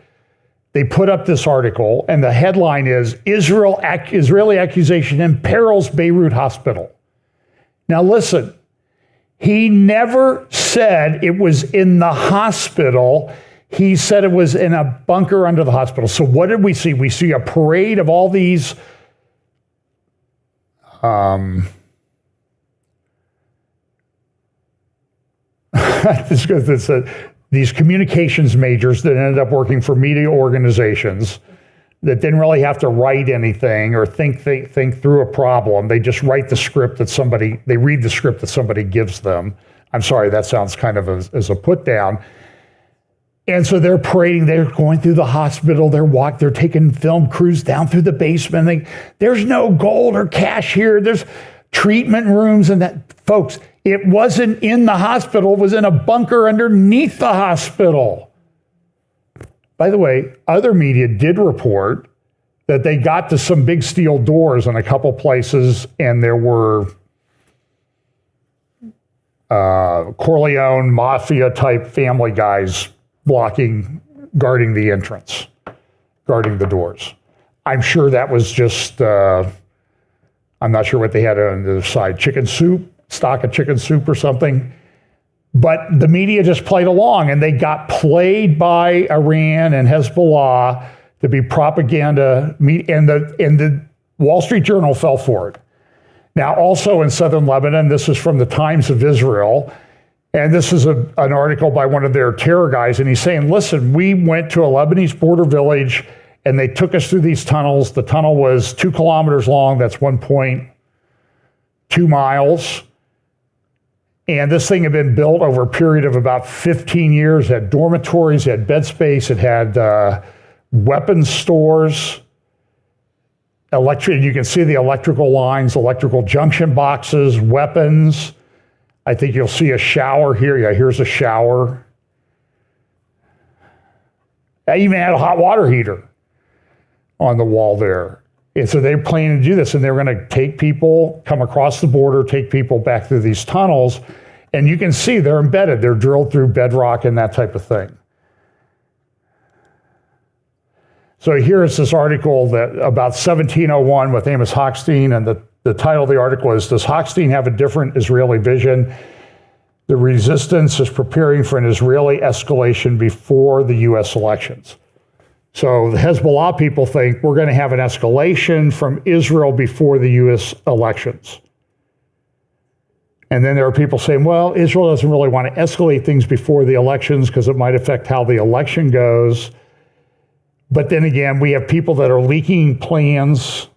They put up this article, and the headline is, Israeli accusation imperils Beirut hospital. Now listen, he never said it was in the hospital. He said it was in a bunker under the hospital. So what did we see? We see a parade of all these these communications majors that ended up working for media organizations that didn't really have to write anything or think through a problem. They just write the script they read the script that somebody gives them. I'm sorry, that sounds kind of as a put down. And so they're parading, they're going through the hospital, they're taking film crews down through the basement. There's no gold or cash here. There's treatment rooms and that. Folks, it wasn't in the hospital, it was in a bunker underneath the hospital. By the way, other media did report that they got to some big steel doors in a couple places, and there were Corleone mafia type family guys guarding the entrance, guarding the doors. I'm sure that was just, I'm not sure what they had on the side, stock of chicken soup or something. But the media just played along, and they got played by Iran and Hezbollah to be propaganda, and the Wall Street Journal fell for it. Now, also in southern Lebanon, this is from the Times of Israel, and this is an article by one of their terror guys, and he's saying, listen, we went to a Lebanese border village, and they took us through these tunnels. The tunnel was 2 kilometers long, that's 1.2 miles. And this thing had been built over a period of about 15 years. It had dormitories, it had bed space, it had weapons stores, you can see the electrical lines, electrical junction boxes, weapons. I think you'll see a shower here. Yeah, here's a shower. I even had a hot water heater on the wall there. And so they're planning to do this, and they're going to take people, come across the border, take people back through these tunnels, and you can see they're embedded. They're drilled through bedrock and that type of thing. So here is this article about 1701 with Amos Hochstein, and the title of the article is, Does Hochstein Have a Different Israeli Vision? The resistance is preparing for an Israeli escalation before the U.S. elections. So the Hezbollah people think we're going to have an escalation from Israel before the U.S. elections. And then there are people saying, well, Israel doesn't really want to escalate things before the elections because it might affect how the election goes. But then again, we have people that are leaking plans,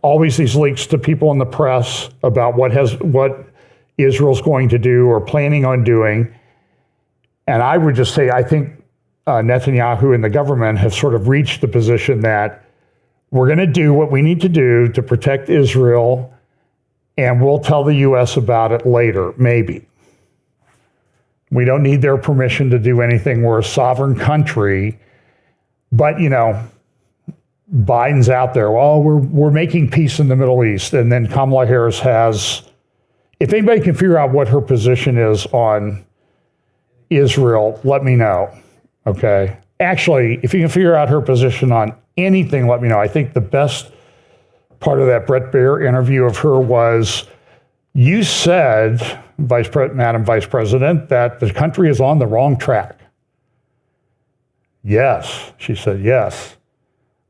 always these leaks to people in the press about what Israel's going to do or planning on doing. And I would just say, I think Netanyahu and the government have sort of reached the position that we're going to do what we need to do to protect Israel, and we'll tell the U.S. about it later, maybe. We don't need their permission to do anything. We're a sovereign country. But, Biden's out there. Well, we're making peace in the Middle East. And then Kamala Harris has, if anybody can figure out what her position is on Israel, let me know. Okay. Actually, if you can figure out her position on anything, let me know. I think the best part of that Bret Baier interview of her was, you said, Madam Vice President, that the country is on the wrong track. Yes, she said, yes.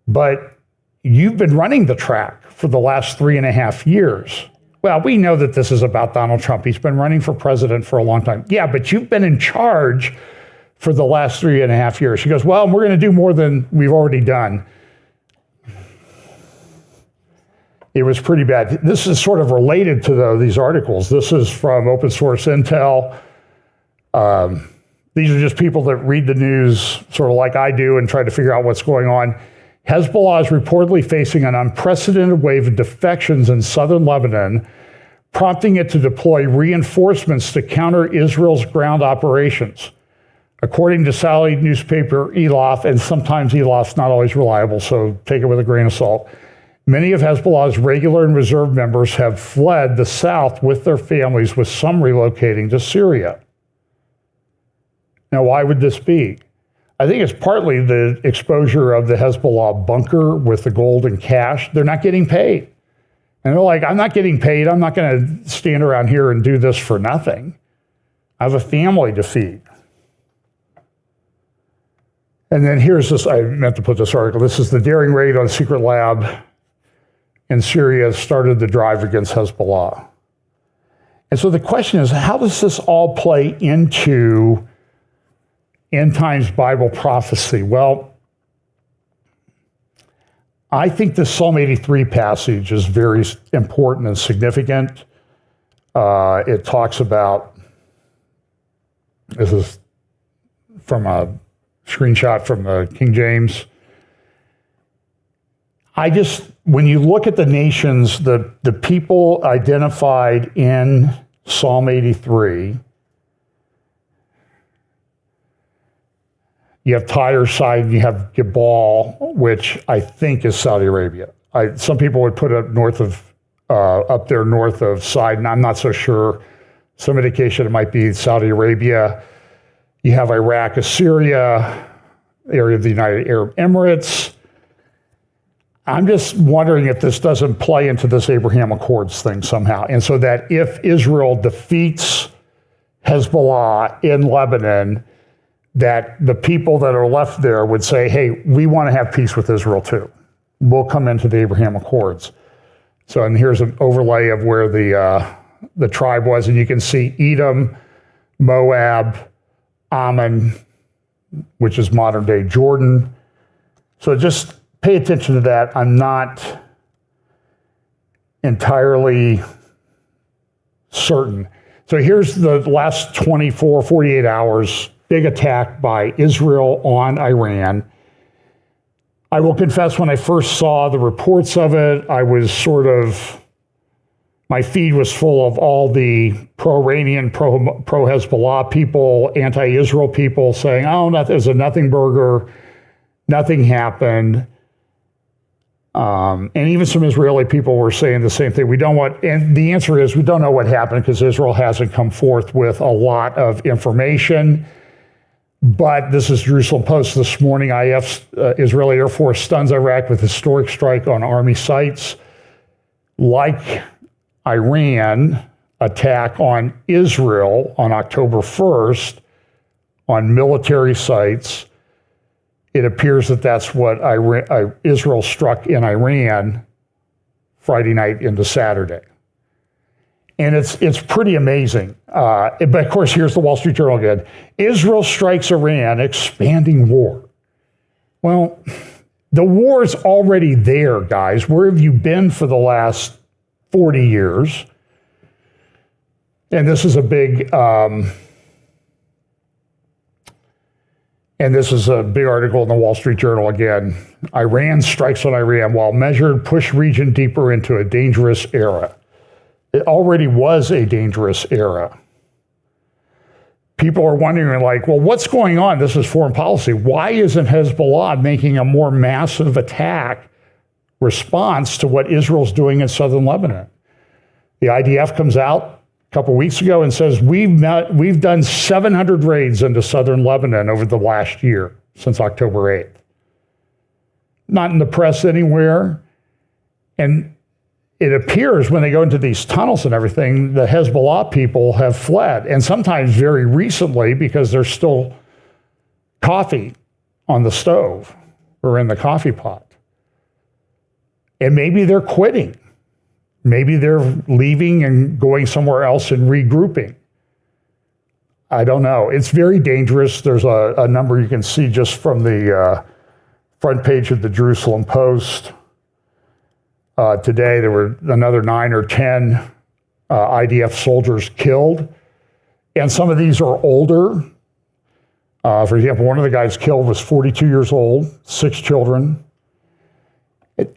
But you've been running the track for the last 3.5 years. Well, we know that this is about Donald Trump. He's been running for president for a long time. Yeah, but you've been in charge for the last 3.5 years. She goes, well, we're going to do more than we've already done. It was pretty bad. This is sort of related to these articles. This is from Open Source Intel. These are just people that read the news sort of like I do and try to figure out what's going on. Hezbollah is reportedly facing an unprecedented wave of defections in southern Lebanon, prompting it to deploy reinforcements to counter Israel's ground operations. According to Saudi newspaper Elof, and sometimes Elof's not always reliable, so take it with a grain of salt, many of Hezbollah's regular and reserve members have fled the south with their families, with some relocating to Syria. Now, why would this be? I think it's partly the exposure of the Hezbollah bunker with the gold and cash. They're not getting paid. And they're like, I'm not getting paid. I'm not going to stand around here and do this for nothing. I have a family to feed. And then here's this, I meant to put this article. This is the daring raid on a secret lab in Syria started the drive against Hezbollah. And so the question is, how does this all play into end times Bible prophecy? Well, I think the Psalm 83 passage is very important and significant. It talks about, this is from a screenshot from the King James. When you look at the nations, the people identified in Psalm 83, you have Tyre, Sidon, you have Gebal, which I think is Saudi Arabia. Some people would put it up there north of Sidon. I'm not so sure. Some indication it might be Saudi Arabia. You have Iraq, Assyria, area of the United Arab Emirates. I'm just wondering if this doesn't play into this Abraham Accords thing somehow. And so that if Israel defeats Hezbollah in Lebanon, that the people that are left there would say, hey, we want to have peace with Israel too. We'll come into the Abraham Accords. So, and here's an overlay of where the tribe was, and you can see Edom, Moab, Ammon, which is modern day Jordan. So just pay attention to that. I'm not entirely certain. So here's the last 48 hours, big attack by Israel on Iran. I will confess, when I first saw the reports of it, I was my feed was full of all the pro-Iranian, pro-Hezbollah people, anti-Israel people saying, oh, there's a nothing burger, nothing happened. And even some Israeli people were saying the same thing. And the answer is we don't know what happened because Israel hasn't come forth with a lot of information. But this is Jerusalem Post this morning. Israeli Air Force stuns Iraq with historic strike on army sites. Like Iran attack on Israel on October 1st on military sites, it appears that that's what Israel struck in Iran Friday night into Saturday. And it's pretty amazing. But of course, here's the Wall Street Journal again. Israel strikes Iran, expanding war. Well, the war's already there, guys. Where have you been for the last 40 years? And this is a big article in the Wall Street Journal again. Iran strikes on Iran while measured push region deeper into a dangerous era. It already was a dangerous era. People are wondering, like, well, what's going on? This is foreign policy. Why isn't Hezbollah making a more massive attack response to what Israel's doing in southern Lebanon? The IDF comes out a couple weeks ago and says, we've done 700 raids into southern Lebanon over the last year, since October 8th. Not in the press anywhere. And it appears when they go into these tunnels and everything, the Hezbollah people have fled, and sometimes very recently because there's still coffee on the stove or in the coffee pot. And maybe they're quitting. Maybe they're leaving and going somewhere else and regrouping. I don't know. It's very dangerous. There's a number you can see just from the front page of the Jerusalem Post. Today, there were another 9 or 10 IDF soldiers killed. And some of these are older. For example, one of the guys killed was 42 years old, 6 children.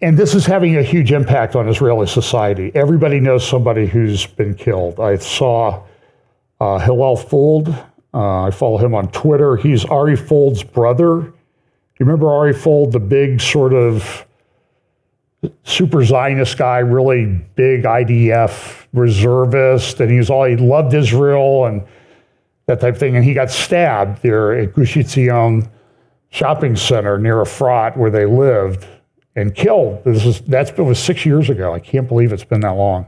And this is having a huge impact on Israeli society. Everybody knows somebody who's been killed. I saw Hillel Fuld. I follow him on Twitter. He's Ari Fuld's brother. Do you remember Ari Fuld, the big sort of super Zionist guy, really big IDF reservist, and he loved Israel and that type of thing. And he got stabbed there at Gush Etzion shopping center near Efrat where they lived and killed. It was 6 years ago. I can't believe it's been that long.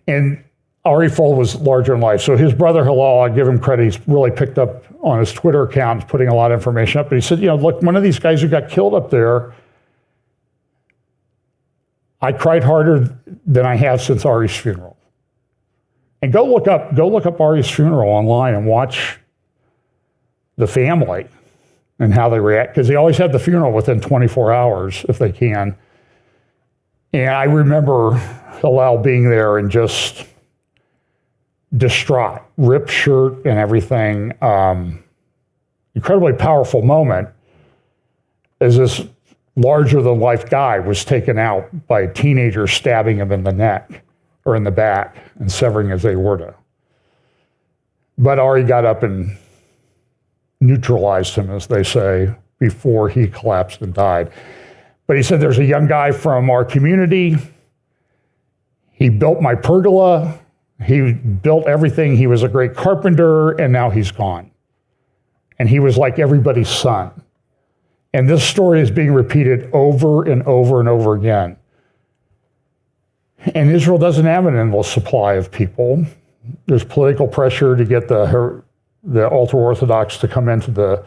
And Ari Fuld was larger in life. So his brother Hillel, I give him credit, he's really picked up on his Twitter account, putting a lot of information up. But he said, look, one of these guys who got killed up there, I cried harder than I have since Ari's funeral. And go look up Ari's funeral online and watch the family and how they react, because they always have the funeral within 24 hours if they can. And I remember Hillel being there and just distraught, ripped shirt and everything. Incredibly powerful moment as this larger-than-life guy was taken out by a teenager stabbing him in the neck or in the back and severing his aorta. But Ari got up and neutralized him, as they say, before he collapsed and died. But he said, there's a young guy from our community. He built my pergola. He built everything. He was a great carpenter, and now he's gone. And he was like everybody's son. And this story is being repeated over and over and over again. And Israel doesn't have an endless supply of people. There's political pressure to get the ultra-Orthodox to come into the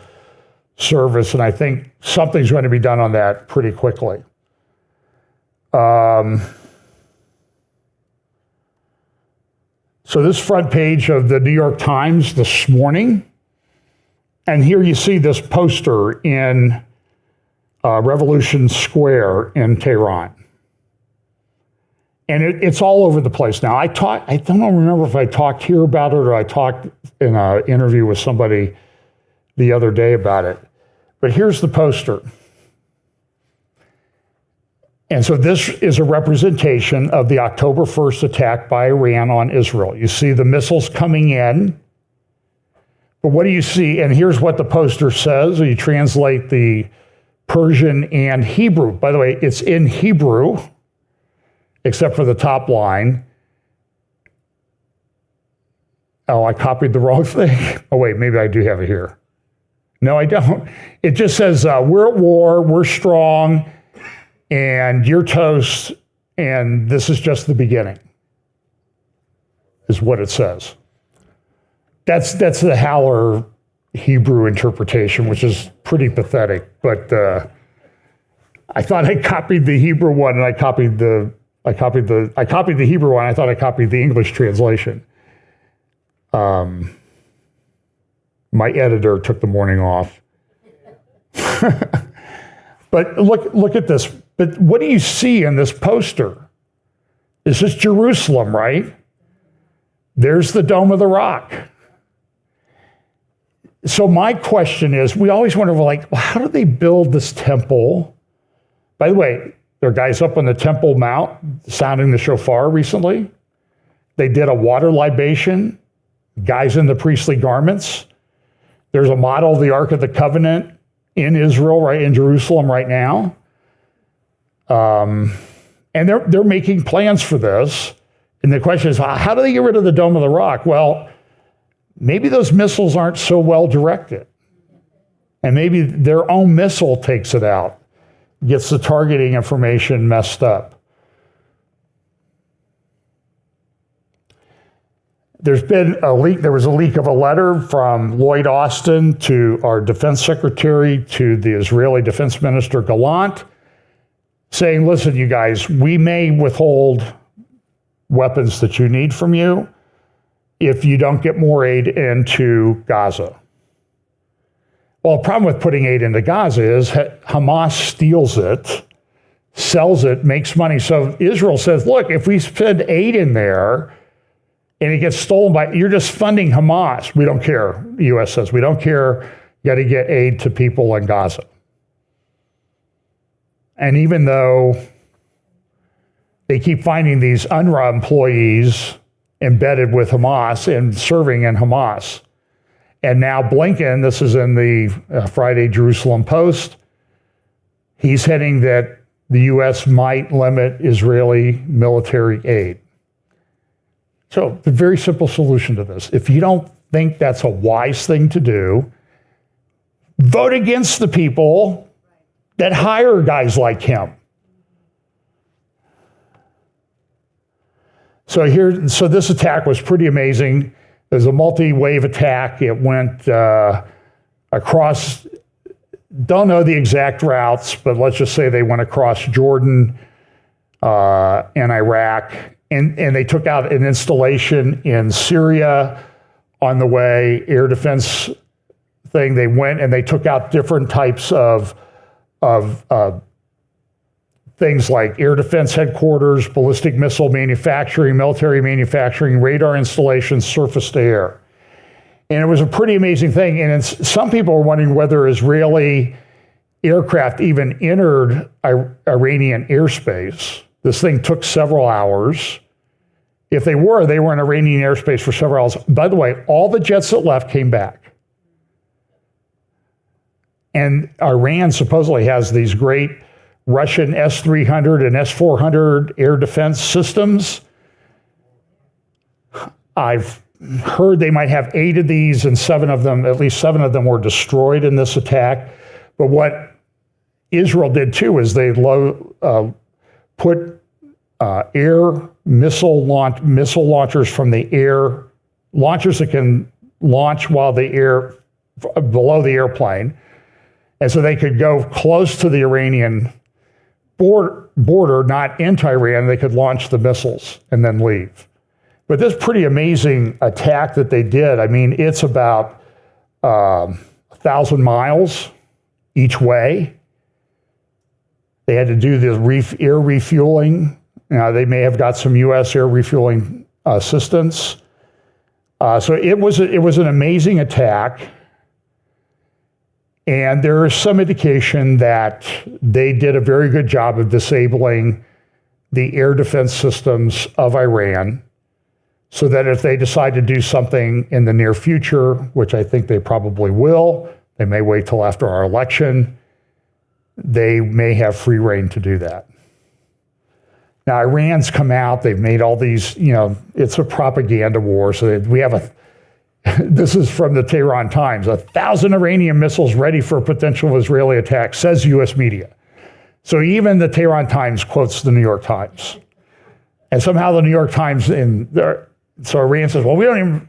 service, and I think something's going to be done on that pretty quickly. So this front page of the New York Times this morning, and here you see this poster in Revolution Square in Tehran. And it's all over the place now. I don't remember if I talked here about it or I talked in an interview with somebody the other day about it. But here's the poster. And so this is a representation of the October 1st attack by Iran on Israel. You see the missiles coming in. But what do you see? And here's what the poster says. You translate the Persian and Hebrew. By the way, it's in Hebrew, except for the top line. Oh, I copied the wrong thing. Oh, wait, maybe I do have it here. No, I don't. It just says, we're at war, we're strong, and you're toast, and this is just the beginning, is what it says. That's the Haller Hebrew interpretation, which is pretty pathetic, but I thought I copied the Hebrew one, and I copied the Hebrew one. I thought I copied the English translation. My editor took the morning off. But look at this. But what do you see in this poster? This is Jerusalem, right? There's the Dome of the Rock. So my question is, we always wonder, well, how do they build this temple? By the way, There are guys up on the Temple Mount sounding the shofar recently. They did a water libation, guys in the priestly garments. There's a model of the Ark of the Covenant in Israel, right in Jerusalem right now. And they're making plans for this. And the question is, how do they get rid of the Dome of the Rock? Well, maybe those missiles aren't so well directed. And maybe their own missile takes it out, gets the targeting information messed up. There's been a leak. There was a leak of a letter from Lloyd Austin to our defense secretary, to the Israeli defense minister Gallant, saying, listen, you guys, we may withhold weapons that you need from you if you don't get more aid into Gaza. Well, the problem with putting aid into Gaza is Hamas steals it, sells it, makes money. So Israel says, look, if we send aid in there and it gets stolen by, you're just funding Hamas. We don't care. The U.S. says, we don't care. You got to get aid to people in Gaza. And even though they keep finding these UNRWA employees embedded with Hamas and serving in Hamas. And now Blinken, this is in the Friday Jerusalem Post, he's hinting that the U.S. might limit Israeli military aid. So the very simple solution to this, if you don't think that's a wise thing to do, vote against the people that hire guys like him. So this attack was pretty amazing. It was a multi-wave attack. It went across, don't know the exact routes, but let's just say they went across Jordan and Iraq, and they took out an installation in Syria on the way, air defense thing. They went and they took out different types of things like air defense headquarters, ballistic missile manufacturing, military manufacturing, radar installations, surface to air. And it was a pretty amazing thing. And some people are wondering whether Israeli aircraft even entered Iranian airspace. This thing took several hours. If they were in Iranian airspace for several hours. By the way, all the jets that left came back. And Iran supposedly has these great Russian S-300 and S-400 air defense systems. I've heard they might have 8 of these, and at least 7 of them were destroyed in this attack. But what Israel did too is they put air missile launchers from the air, launchers that can launch while below the airplane. And so they could go close to the Iranian border, not into Iran. They could launch the missiles and then leave. But this pretty amazing attack that they did, I mean, it's about 1,000 miles each way. They had to do the air refueling. Now, they may have got some U.S. air refueling assistance. So it was an amazing attack. And there is some indication that they did a very good job of disabling the air defense systems of Iran, so that if they decide to do something in the near future, which I think they probably will, they may wait till after our election, they may have free rein to do that. Now, Iran's come out, they've made all these, it's a propaganda war, so we have this is from the Tehran Times, 1,000 Iranian missiles ready for a potential Israeli attack, says U.S. media. So even the Tehran Times quotes the New York Times. And somehow the New York Times, so Iran says, well,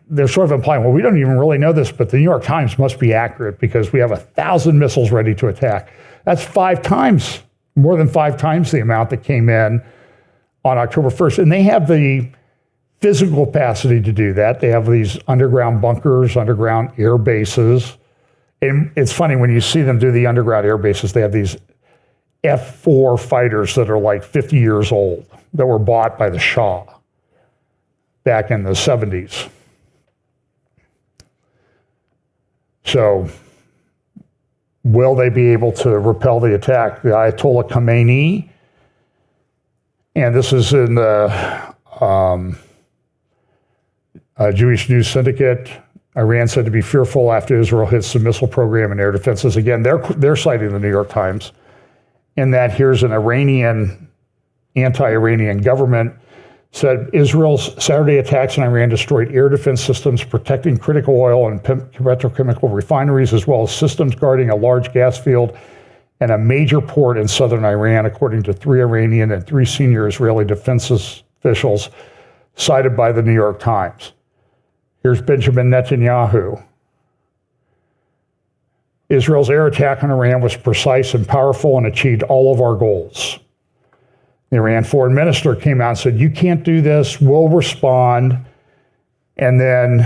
they're sort of implying, well, we don't even really know this, but the New York Times must be accurate because we have 1,000 missiles ready to attack. That's more than 5 times the amount that came in on October 1st. And they have the physical capacity to do that. They have these underground bunkers, underground air bases. And it's funny when you see them do the underground air bases, they have these F-4 fighters that are like 50 years old that were bought by the Shah back in the 70s. So will they be able to repel the attack? The Ayatollah Khamenei And this is in the Jewish News Syndicate. Iran said to be fearful after Israel hits the missile program and air defenses. Again, they're citing the New York Times in that here's an anti-Iranian government said Israel's Saturday attacks on Iran destroyed air defense systems protecting critical oil and petrochemical refineries, as well as systems guarding a large gas field and a major port in southern Iran, according to 3 Iranian and 3 senior Israeli defense officials cited by the New York Times. Here's Benjamin Netanyahu. Israel's air attack on Iran was precise and powerful and achieved all of our goals. The Iran foreign minister came out and said, you can't do this, we'll respond. And then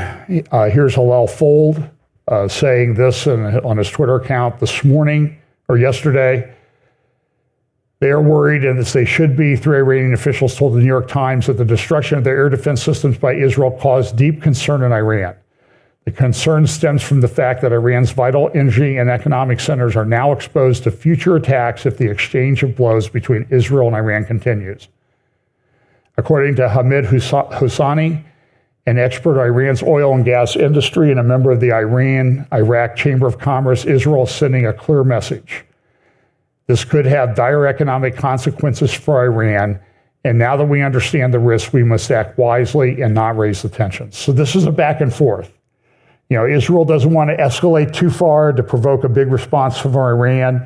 here's Hillel Fold saying this on his Twitter account this morning or yesterday. They are worried, and as they should be. 3 Iranian officials told the New York Times that the destruction of their air defense systems by Israel caused deep concern in Iran. The concern stems from the fact that Iran's vital energy and economic centers are now exposed to future attacks if the exchange of blows between Israel and Iran continues. According to Hamid Hosseini, an expert in Iran's oil and gas industry and a member of the Iran-Iraq Chamber of Commerce, Israel is sending a clear message. This could have dire economic consequences for Iran, and now that we understand the risks, we must act wisely and not raise the tensions. So this is a back and forth. You know, Israel doesn't want to escalate too far to provoke a big response from Iran.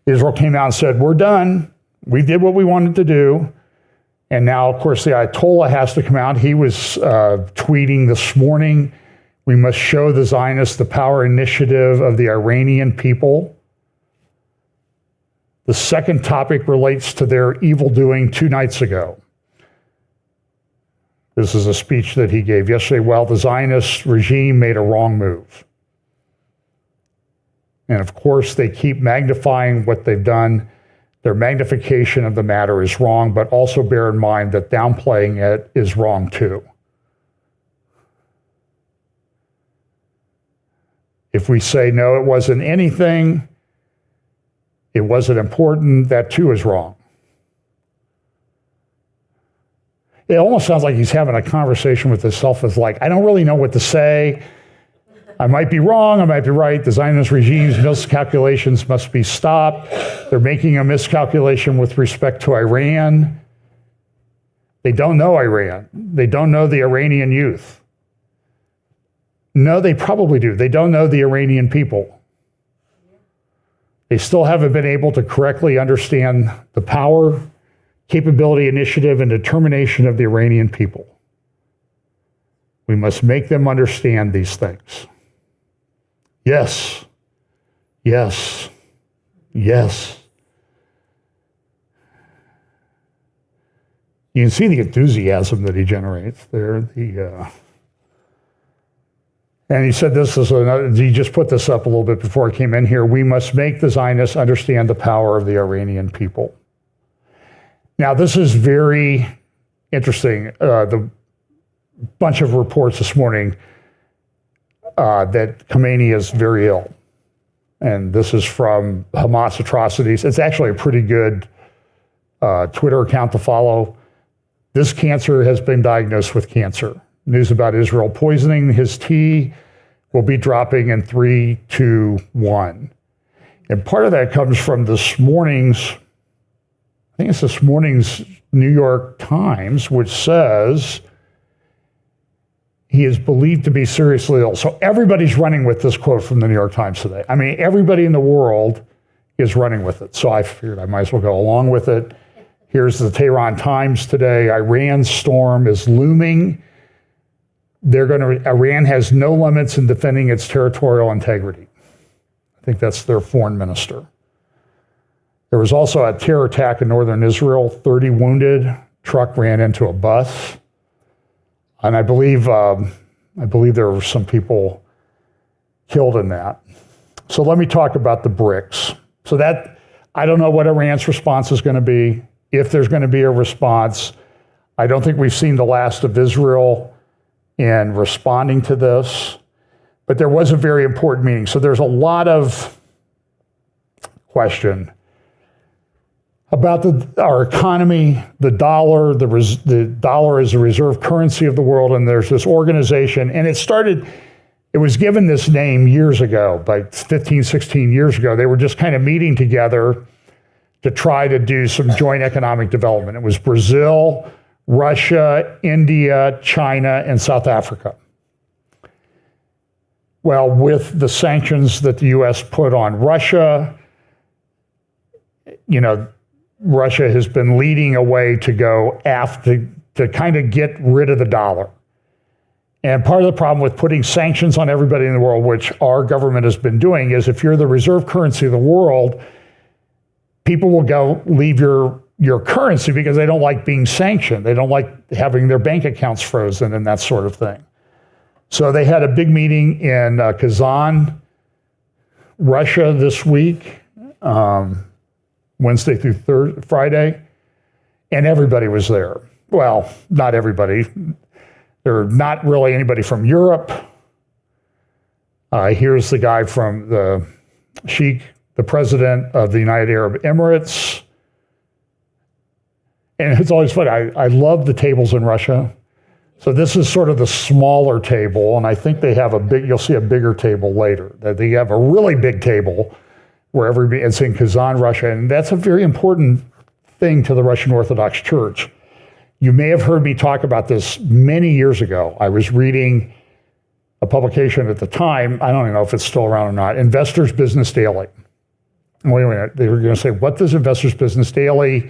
Israel came out and said, we're done. We did what we wanted to do. And now, of course, the Ayatollah has to come out. He was tweeting this morning, we must show the Zionists the power initiative of the Iranian people. The second topic relates to their evil doing 2 nights ago. This is a speech that he gave yesterday. Well, the Zionist regime made a wrong move. And of course, they keep magnifying what they've done. Their magnification of the matter is wrong, but also bear in mind that downplaying it is wrong too. If we say, no, it wasn't anything, it wasn't important, that too is wrong. It almost sounds like he's having a conversation with himself. It's like, I don't really know what to say. I might be wrong, I might be right. The Zionist regime's miscalculations must be stopped. They're making a miscalculation with respect to Iran. They don't know Iran. They don't know the Iranian youth. No, they probably do. They don't know the Iranian people. They still haven't been able to correctly understand the power, capability, initiative, and determination of the Iranian people. We must make them understand these things. Yes, yes, yes. You can see the enthusiasm that he generates there. And he said this is he just put this up a little bit before I came in here. We must make the Zionists understand the power of the Iranian people. Now, this is very interesting. The bunch of reports this morning that Khamenei is very ill. And this is from Hamas Atrocities. It's actually a pretty good Twitter account to follow. This cancer has been diagnosed with cancer. News about Israel poisoning his tea will be dropping in 3, 2, 1. And part of that comes from this morning's, I think it's this morning's New York Times, which says he is believed to be seriously ill. So everybody's running with this quote from the New York Times today. I mean, everybody in the world is running with it. So I figured I might as well go along with it. Here's the Tehran Times today. Iran's storm is looming. Iran has no limits in defending its territorial integrity. I think that's their foreign minister. There was also a terror attack in northern Israel, 30 wounded, truck ran into a bus. And I believe there were some people killed in that. So let me talk about the BRICS. So that, I don't know what Iran's response is going to be, if there's going to be a response. I don't think we've seen the last of Israel in responding to this, but there was a very important meeting. So there's a lot of question. about our economy, the dollar. The dollar is the reserve currency of the world, and there's this organization, and it was given this name years ago, like 15, 16 years ago. They were just kind of meeting together to try to do some joint economic development. It was Brazil, Russia, India, China, and South Africa. Well, with the sanctions that the U.S. put on Russia, Russia has been leading a way to go after, to kind of get rid of the dollar. And part of the problem with putting sanctions on everybody in the world, which our government has been doing, is if you're the reserve currency of the world, people will go leave your currency because they don't like being sanctioned. They don't like having their bank accounts frozen and that sort of thing. So they had a big meeting in Kazan, Russia this week, Wednesday through Friday, and everybody was there. Well, not everybody. There not really anybody from Europe. Here's the guy from the Sheikh, the president of the United Arab Emirates. And it's always funny. I love the tables in Russia. So this is sort of the smaller table, and I think they have you'll see a bigger table later. They have a really big table where it's in Kazan, Russia, and that's a very important thing to the Russian Orthodox Church. You may have heard me talk about this many years ago. I was reading a publication at the time, I don't even know if it's still around or not, Investors Business Daily. Wait a minute, they were going to say, what does Investors Business Daily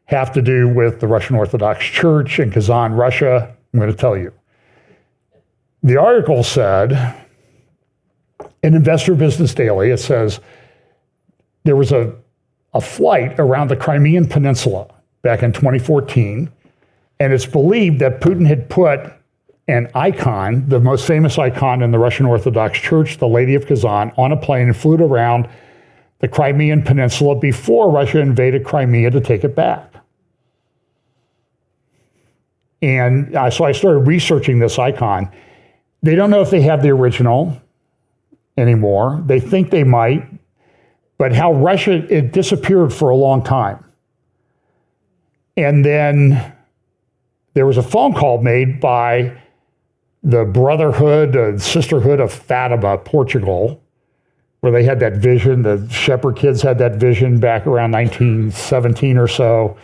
have to do with the Russian Orthodox Church in Kazan, Russia? I'm going to tell you. The article said, in Investor Business Daily, it says, there was a flight around the Crimean Peninsula back in 2014, and it's believed that Putin had put an icon, the most famous icon in the Russian Orthodox Church, the Lady of Kazan, on a plane and flew it around the Crimean Peninsula before Russia invaded Crimea to take it back. And so I started researching this icon. They don't know if they have the original anymore. They think they might, but how Russia, it disappeared for a long time. And then there was a phone call made by the Brotherhood, Sisterhood of Fatima, Portugal, where they had that vision. The Shepherd kids had that vision back around 1917 or so.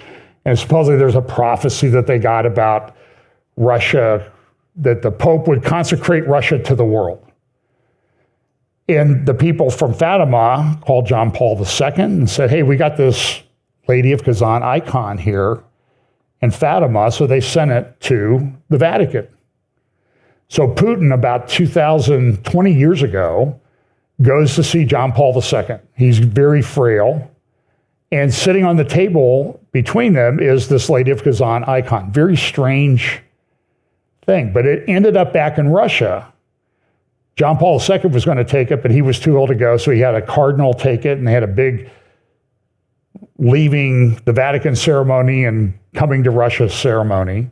And supposedly there's a prophecy that they got about Russia, that the Pope would consecrate Russia to the world. And the people from Fatima called John Paul II and said, hey, we got this Lady of Kazan icon here in Fatima, so they sent it to the Vatican. So Putin, about 20 years ago, goes to see John Paul II. He's very frail. And sitting on the table between them is this Lady of Kazan icon. Very strange thing, but it ended up back in Russia. John Paul II was going to take it, but he was too old to go, so he had a cardinal take it, and they had a big leaving the Vatican ceremony and coming to Russia ceremony.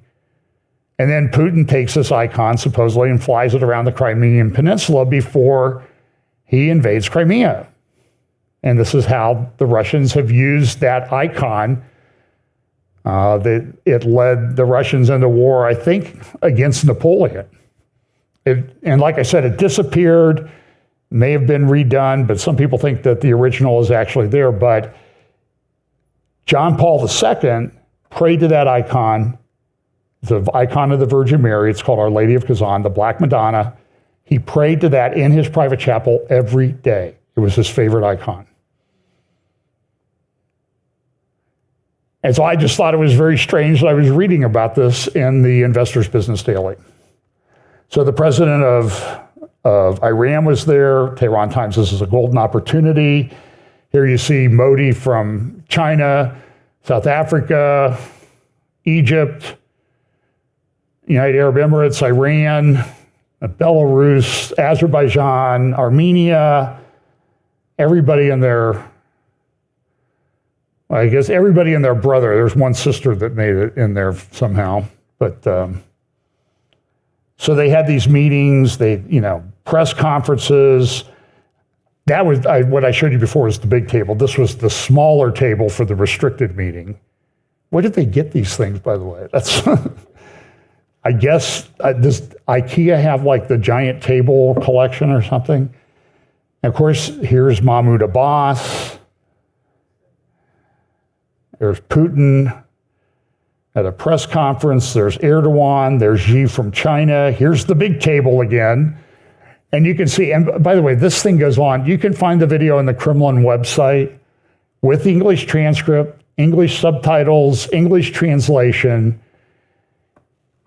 And then Putin takes this icon, supposedly, and flies it around the Crimean Peninsula before he invades Crimea. And this is how the Russians have used that icon. It led the Russians into war, I think, against Napoleon. And like I said, it disappeared, may have been redone, but some people think that the original is actually there. But John Paul II prayed to that icon, the icon of the Virgin Mary. It's called Our Lady of Kazan, the Black Madonna. He prayed to that in his private chapel every day. It was his favorite icon. And so I just thought it was very strange that I was reading about this in the Investors Business Daily. So the president of Iran was there. Tehran Times, this is a golden opportunity. Here you see Modi from China, South Africa, Egypt, United Arab Emirates, Iran, Belarus, Azerbaijan, Armenia, everybody in their, I guess everybody and their brother. There's one sister that made it in there somehow. But so they had these meetings, press conferences. that was what I showed you before was the big table. This was the smaller table for the restricted meeting. Where did they get these things, by the way? That's, I guess, does IKEA have like the giant table collection or something? And of course, here's Mahmoud Abbas. There's Putin at a press conference. There's Erdogan. There's Xi from China. Here's the big table again. And you can see, and by the way, this thing goes on. You can find the video on the Kremlin website with English transcript, English subtitles, English translation.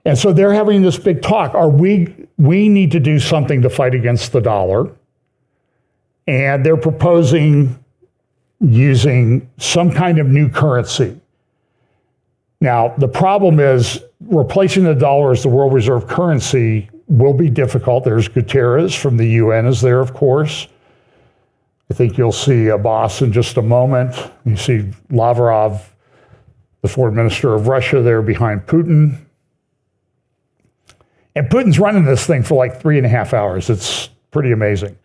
And so they're having this big talk. We need to do something to fight against the dollar. And they're proposing using some kind of new currency. Now, the problem is replacing the dollar as the world reserve currency will be difficult. There's Guterres from the UN is there, of course. I think you'll see Abbas in just a moment. You see Lavrov, the foreign minister of Russia, there behind Putin. And Putin's running this thing for like 3.5 hours. It's pretty amazing.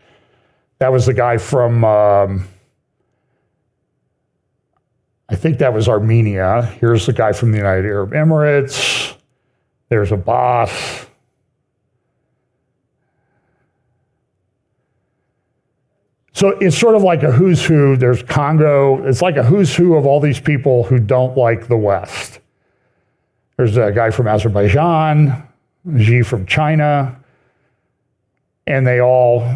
That was the guy from, I think that was Armenia. Here's the guy from the United Arab Emirates. There's Abbas. So it's sort of like a who's who. There's Congo. It's like a who's who of all these people who don't like the West. There's a guy from Azerbaijan, Xi from China, and they all,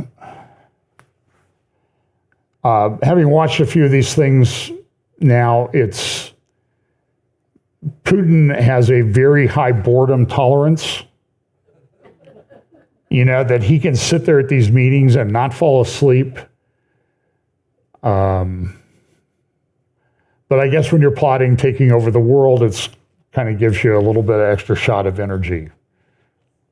having watched a few of these things now, Putin has a very high boredom tolerance. You know, that he can sit there at these meetings and not fall asleep. But I guess when you're plotting taking over the world, it's kind of gives you a little bit of extra shot of energy.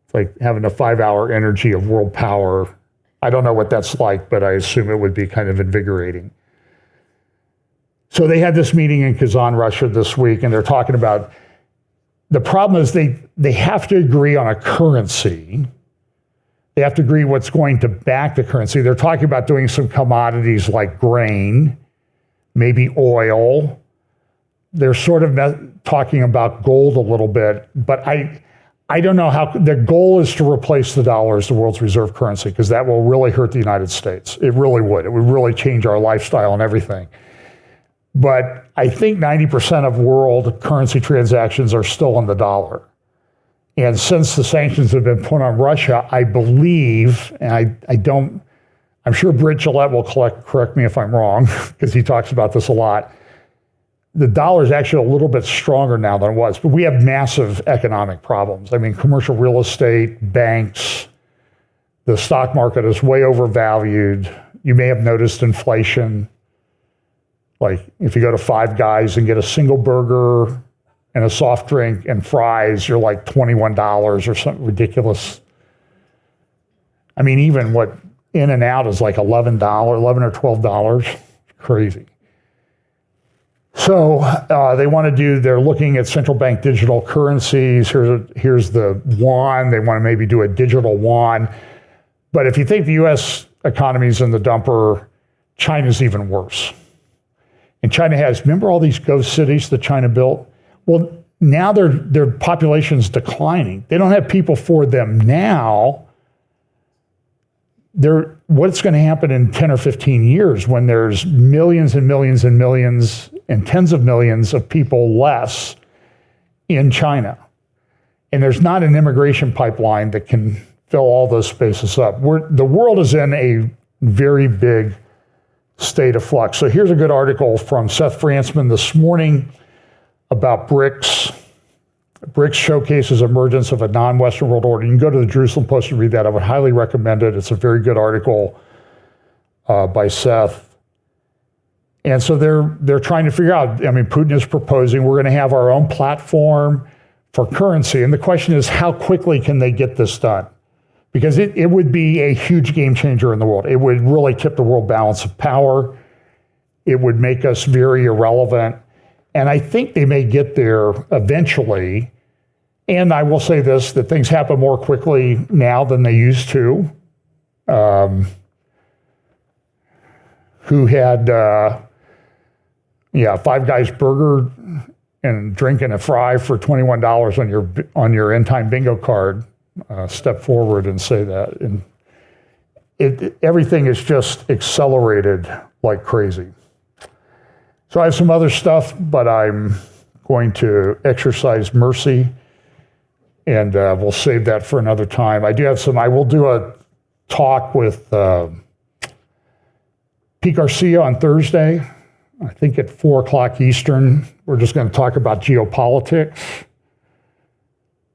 It's like having a 5-hour energy of world power. I don't know what that's like, but I assume it would be kind of invigorating. So they had this meeting in Kazan, Russia this week, and they're talking about, the problem is they have to agree on a currency. They have to agree what's going to back the currency. They're talking about doing some commodities like grain, maybe oil. They're sort of talking about gold a little bit, but I don't know how. The goal is to replace the dollar as the world's reserve currency, because that will really hurt the United States. It really would. It would really change our lifestyle and everything. But I think 90% of world currency transactions are still in the dollar. And since the sanctions have been put on Russia, I believe, and I'm sure Britt Gillette will correct me if I'm wrong, because he talks about this a lot. The dollar is actually a little bit stronger now than it was, but we have massive economic problems. I mean, commercial real estate, banks, the stock market is way overvalued. You may have noticed inflation. Like if you go to Five Guys and get a single burger and a soft drink and fries, you're like $21 or something ridiculous. I mean, even what In-N-Out is like $11 or $12. Crazy. So they're looking at central bank digital currencies. Here's the yuan. They want to maybe do a digital yuan. But if you think the U.S. economy is in the dumper, China's even worse. And China has, remember all these ghost cities that China built? Well, now their population's declining. They don't have people for them now. What's going to happen in 10 or 15 years when there's millions and millions and millions and tens of millions of people less in China? And there's not an immigration pipeline that can fill all those spaces up. The world is in a very big state of flux. So here's a good article from Seth Frantzman this morning about BRICS. BRICS showcases emergence of a non-Western world order. You can go to the Jerusalem Post and read that. I would highly recommend it. It's a very good article by Seth. And so they're trying to figure out, I mean, Putin is proposing we're going to have our own platform for currency. And the question is, how quickly can they get this done? Because it would be a huge game changer in the world. It would really tip the world balance of power. It would make us very irrelevant. And I think they may get there eventually. And I will say this, that things happen more quickly now than they used to. who had, Five Guys burger and drinking a fry for $21 on your end time bingo card, step forward and say that. And everything is just accelerated like crazy. So I have some other stuff, but I'm going to exercise mercy, and we'll save that for another time. I will do a talk with Pete Garcia on Thursday, I think at 4 o'clock Eastern. We're just going to talk about geopolitics.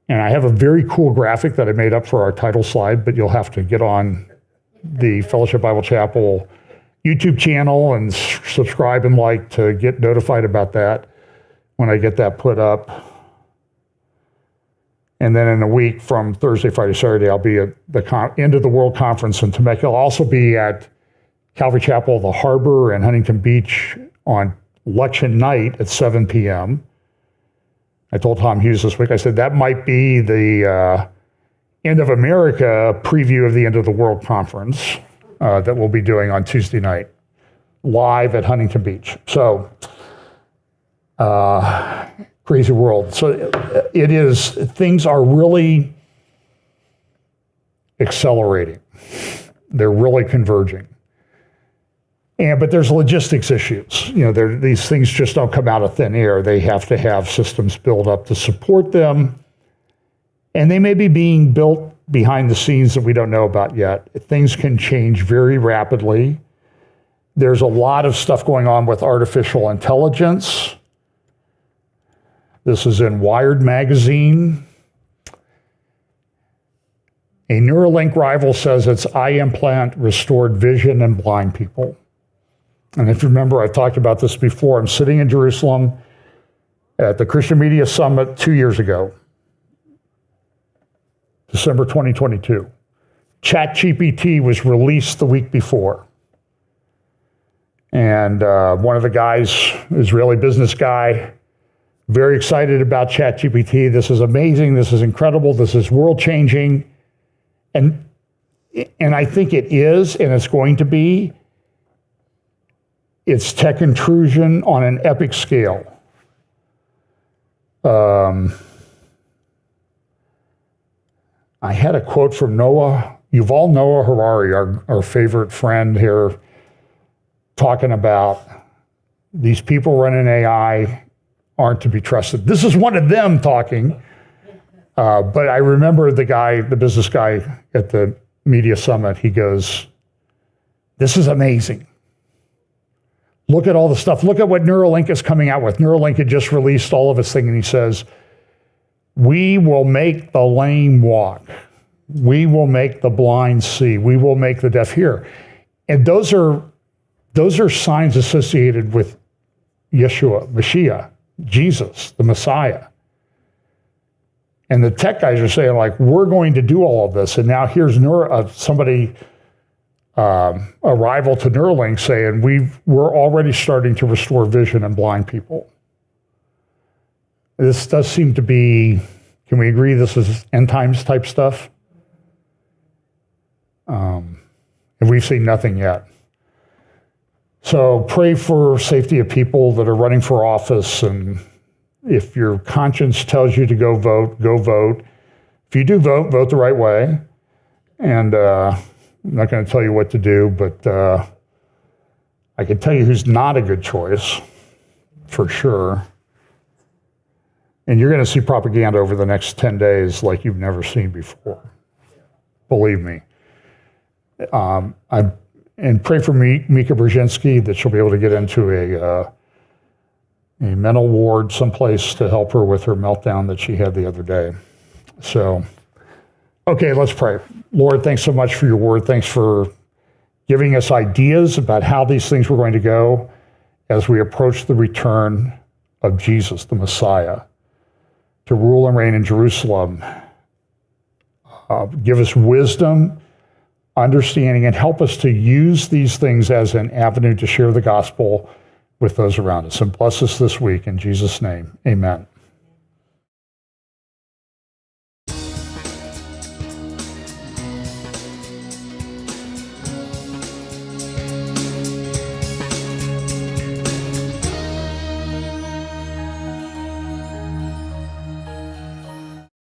And I have a very cool graphic that I made up for our title slide, but you'll have to get on the Fellowship Bible Chapel YouTube channel and subscribe and like to get notified about that when I get that put up. And then in a week from Thursday, Friday, Saturday, I'll be at the End of the World Conference in Temecula. I'll also be at Calvary Chapel, the Harbor, and Huntington Beach on election night at 7 p.m. I told Tom Hughes this week, I said, that might be the End of America preview of the End of the World Conference that we'll be doing on Tuesday night, live at Huntington Beach. So, crazy world. So things are really accelerating. They're really converging. But there's logistics issues. These things just don't come out of thin air. They have to have systems built up to support them. And they may be being built behind the scenes that we don't know about yet. Things can change very rapidly. There's a lot of stuff going on with artificial intelligence. This is in Wired magazine. A Neuralink rival says its eye implant restored vision in blind people. And if you remember, I've talked about this before. I'm sitting in Jerusalem at the Christian Media Summit 2 years ago, December 2022. ChatGPT was released the week before. And one of the guys, Israeli business guy, very excited about ChatGPT. This is amazing. This is incredible. This is world-changing. And I think it is, and it's going to be. It's tech intrusion on an epic scale. I had a quote from Yuval Noah Harari, our favorite friend here, talking about these people running AI aren't to be trusted. This is one of them talking. But I remember the business guy at the media summit, he goes, this is amazing. Look at all the stuff. Look at what Neuralink is coming out with. Neuralink had just released all of its thing, and he says, we will make the lame walk. We will make the blind see. We will make the deaf hear. And those are signs associated with Yeshua, Mashiach, Jesus, the Messiah. And the tech guys are saying, like, we're going to do all of this. And now here's somebody, a rival to Neuralink, saying we're already starting to restore vision in blind people. This does seem to be, can we agree this is end times type stuff? And we've seen nothing yet. So pray for safety of people that are running for office, and if your conscience tells you to go vote, go vote. If you do vote, vote the right way. And I'm not going to tell you what to do, but I can tell you who's not a good choice, for sure. And you're going to see propaganda over the next 10 days like you've never seen before. Believe me. And pray for Mika Brzezinski that she'll be able to get into a mental ward someplace to help her with her meltdown that she had the other day. So, okay, let's pray. Lord, thanks so much for your word. Thanks for giving us ideas about how these things were going to go as we approach the return of Jesus, the Messiah, to rule and reign in Jerusalem. Give us wisdom, understanding, and help us to use these things as an avenue to share the gospel with those around us. And bless us this week in Jesus' name. Amen.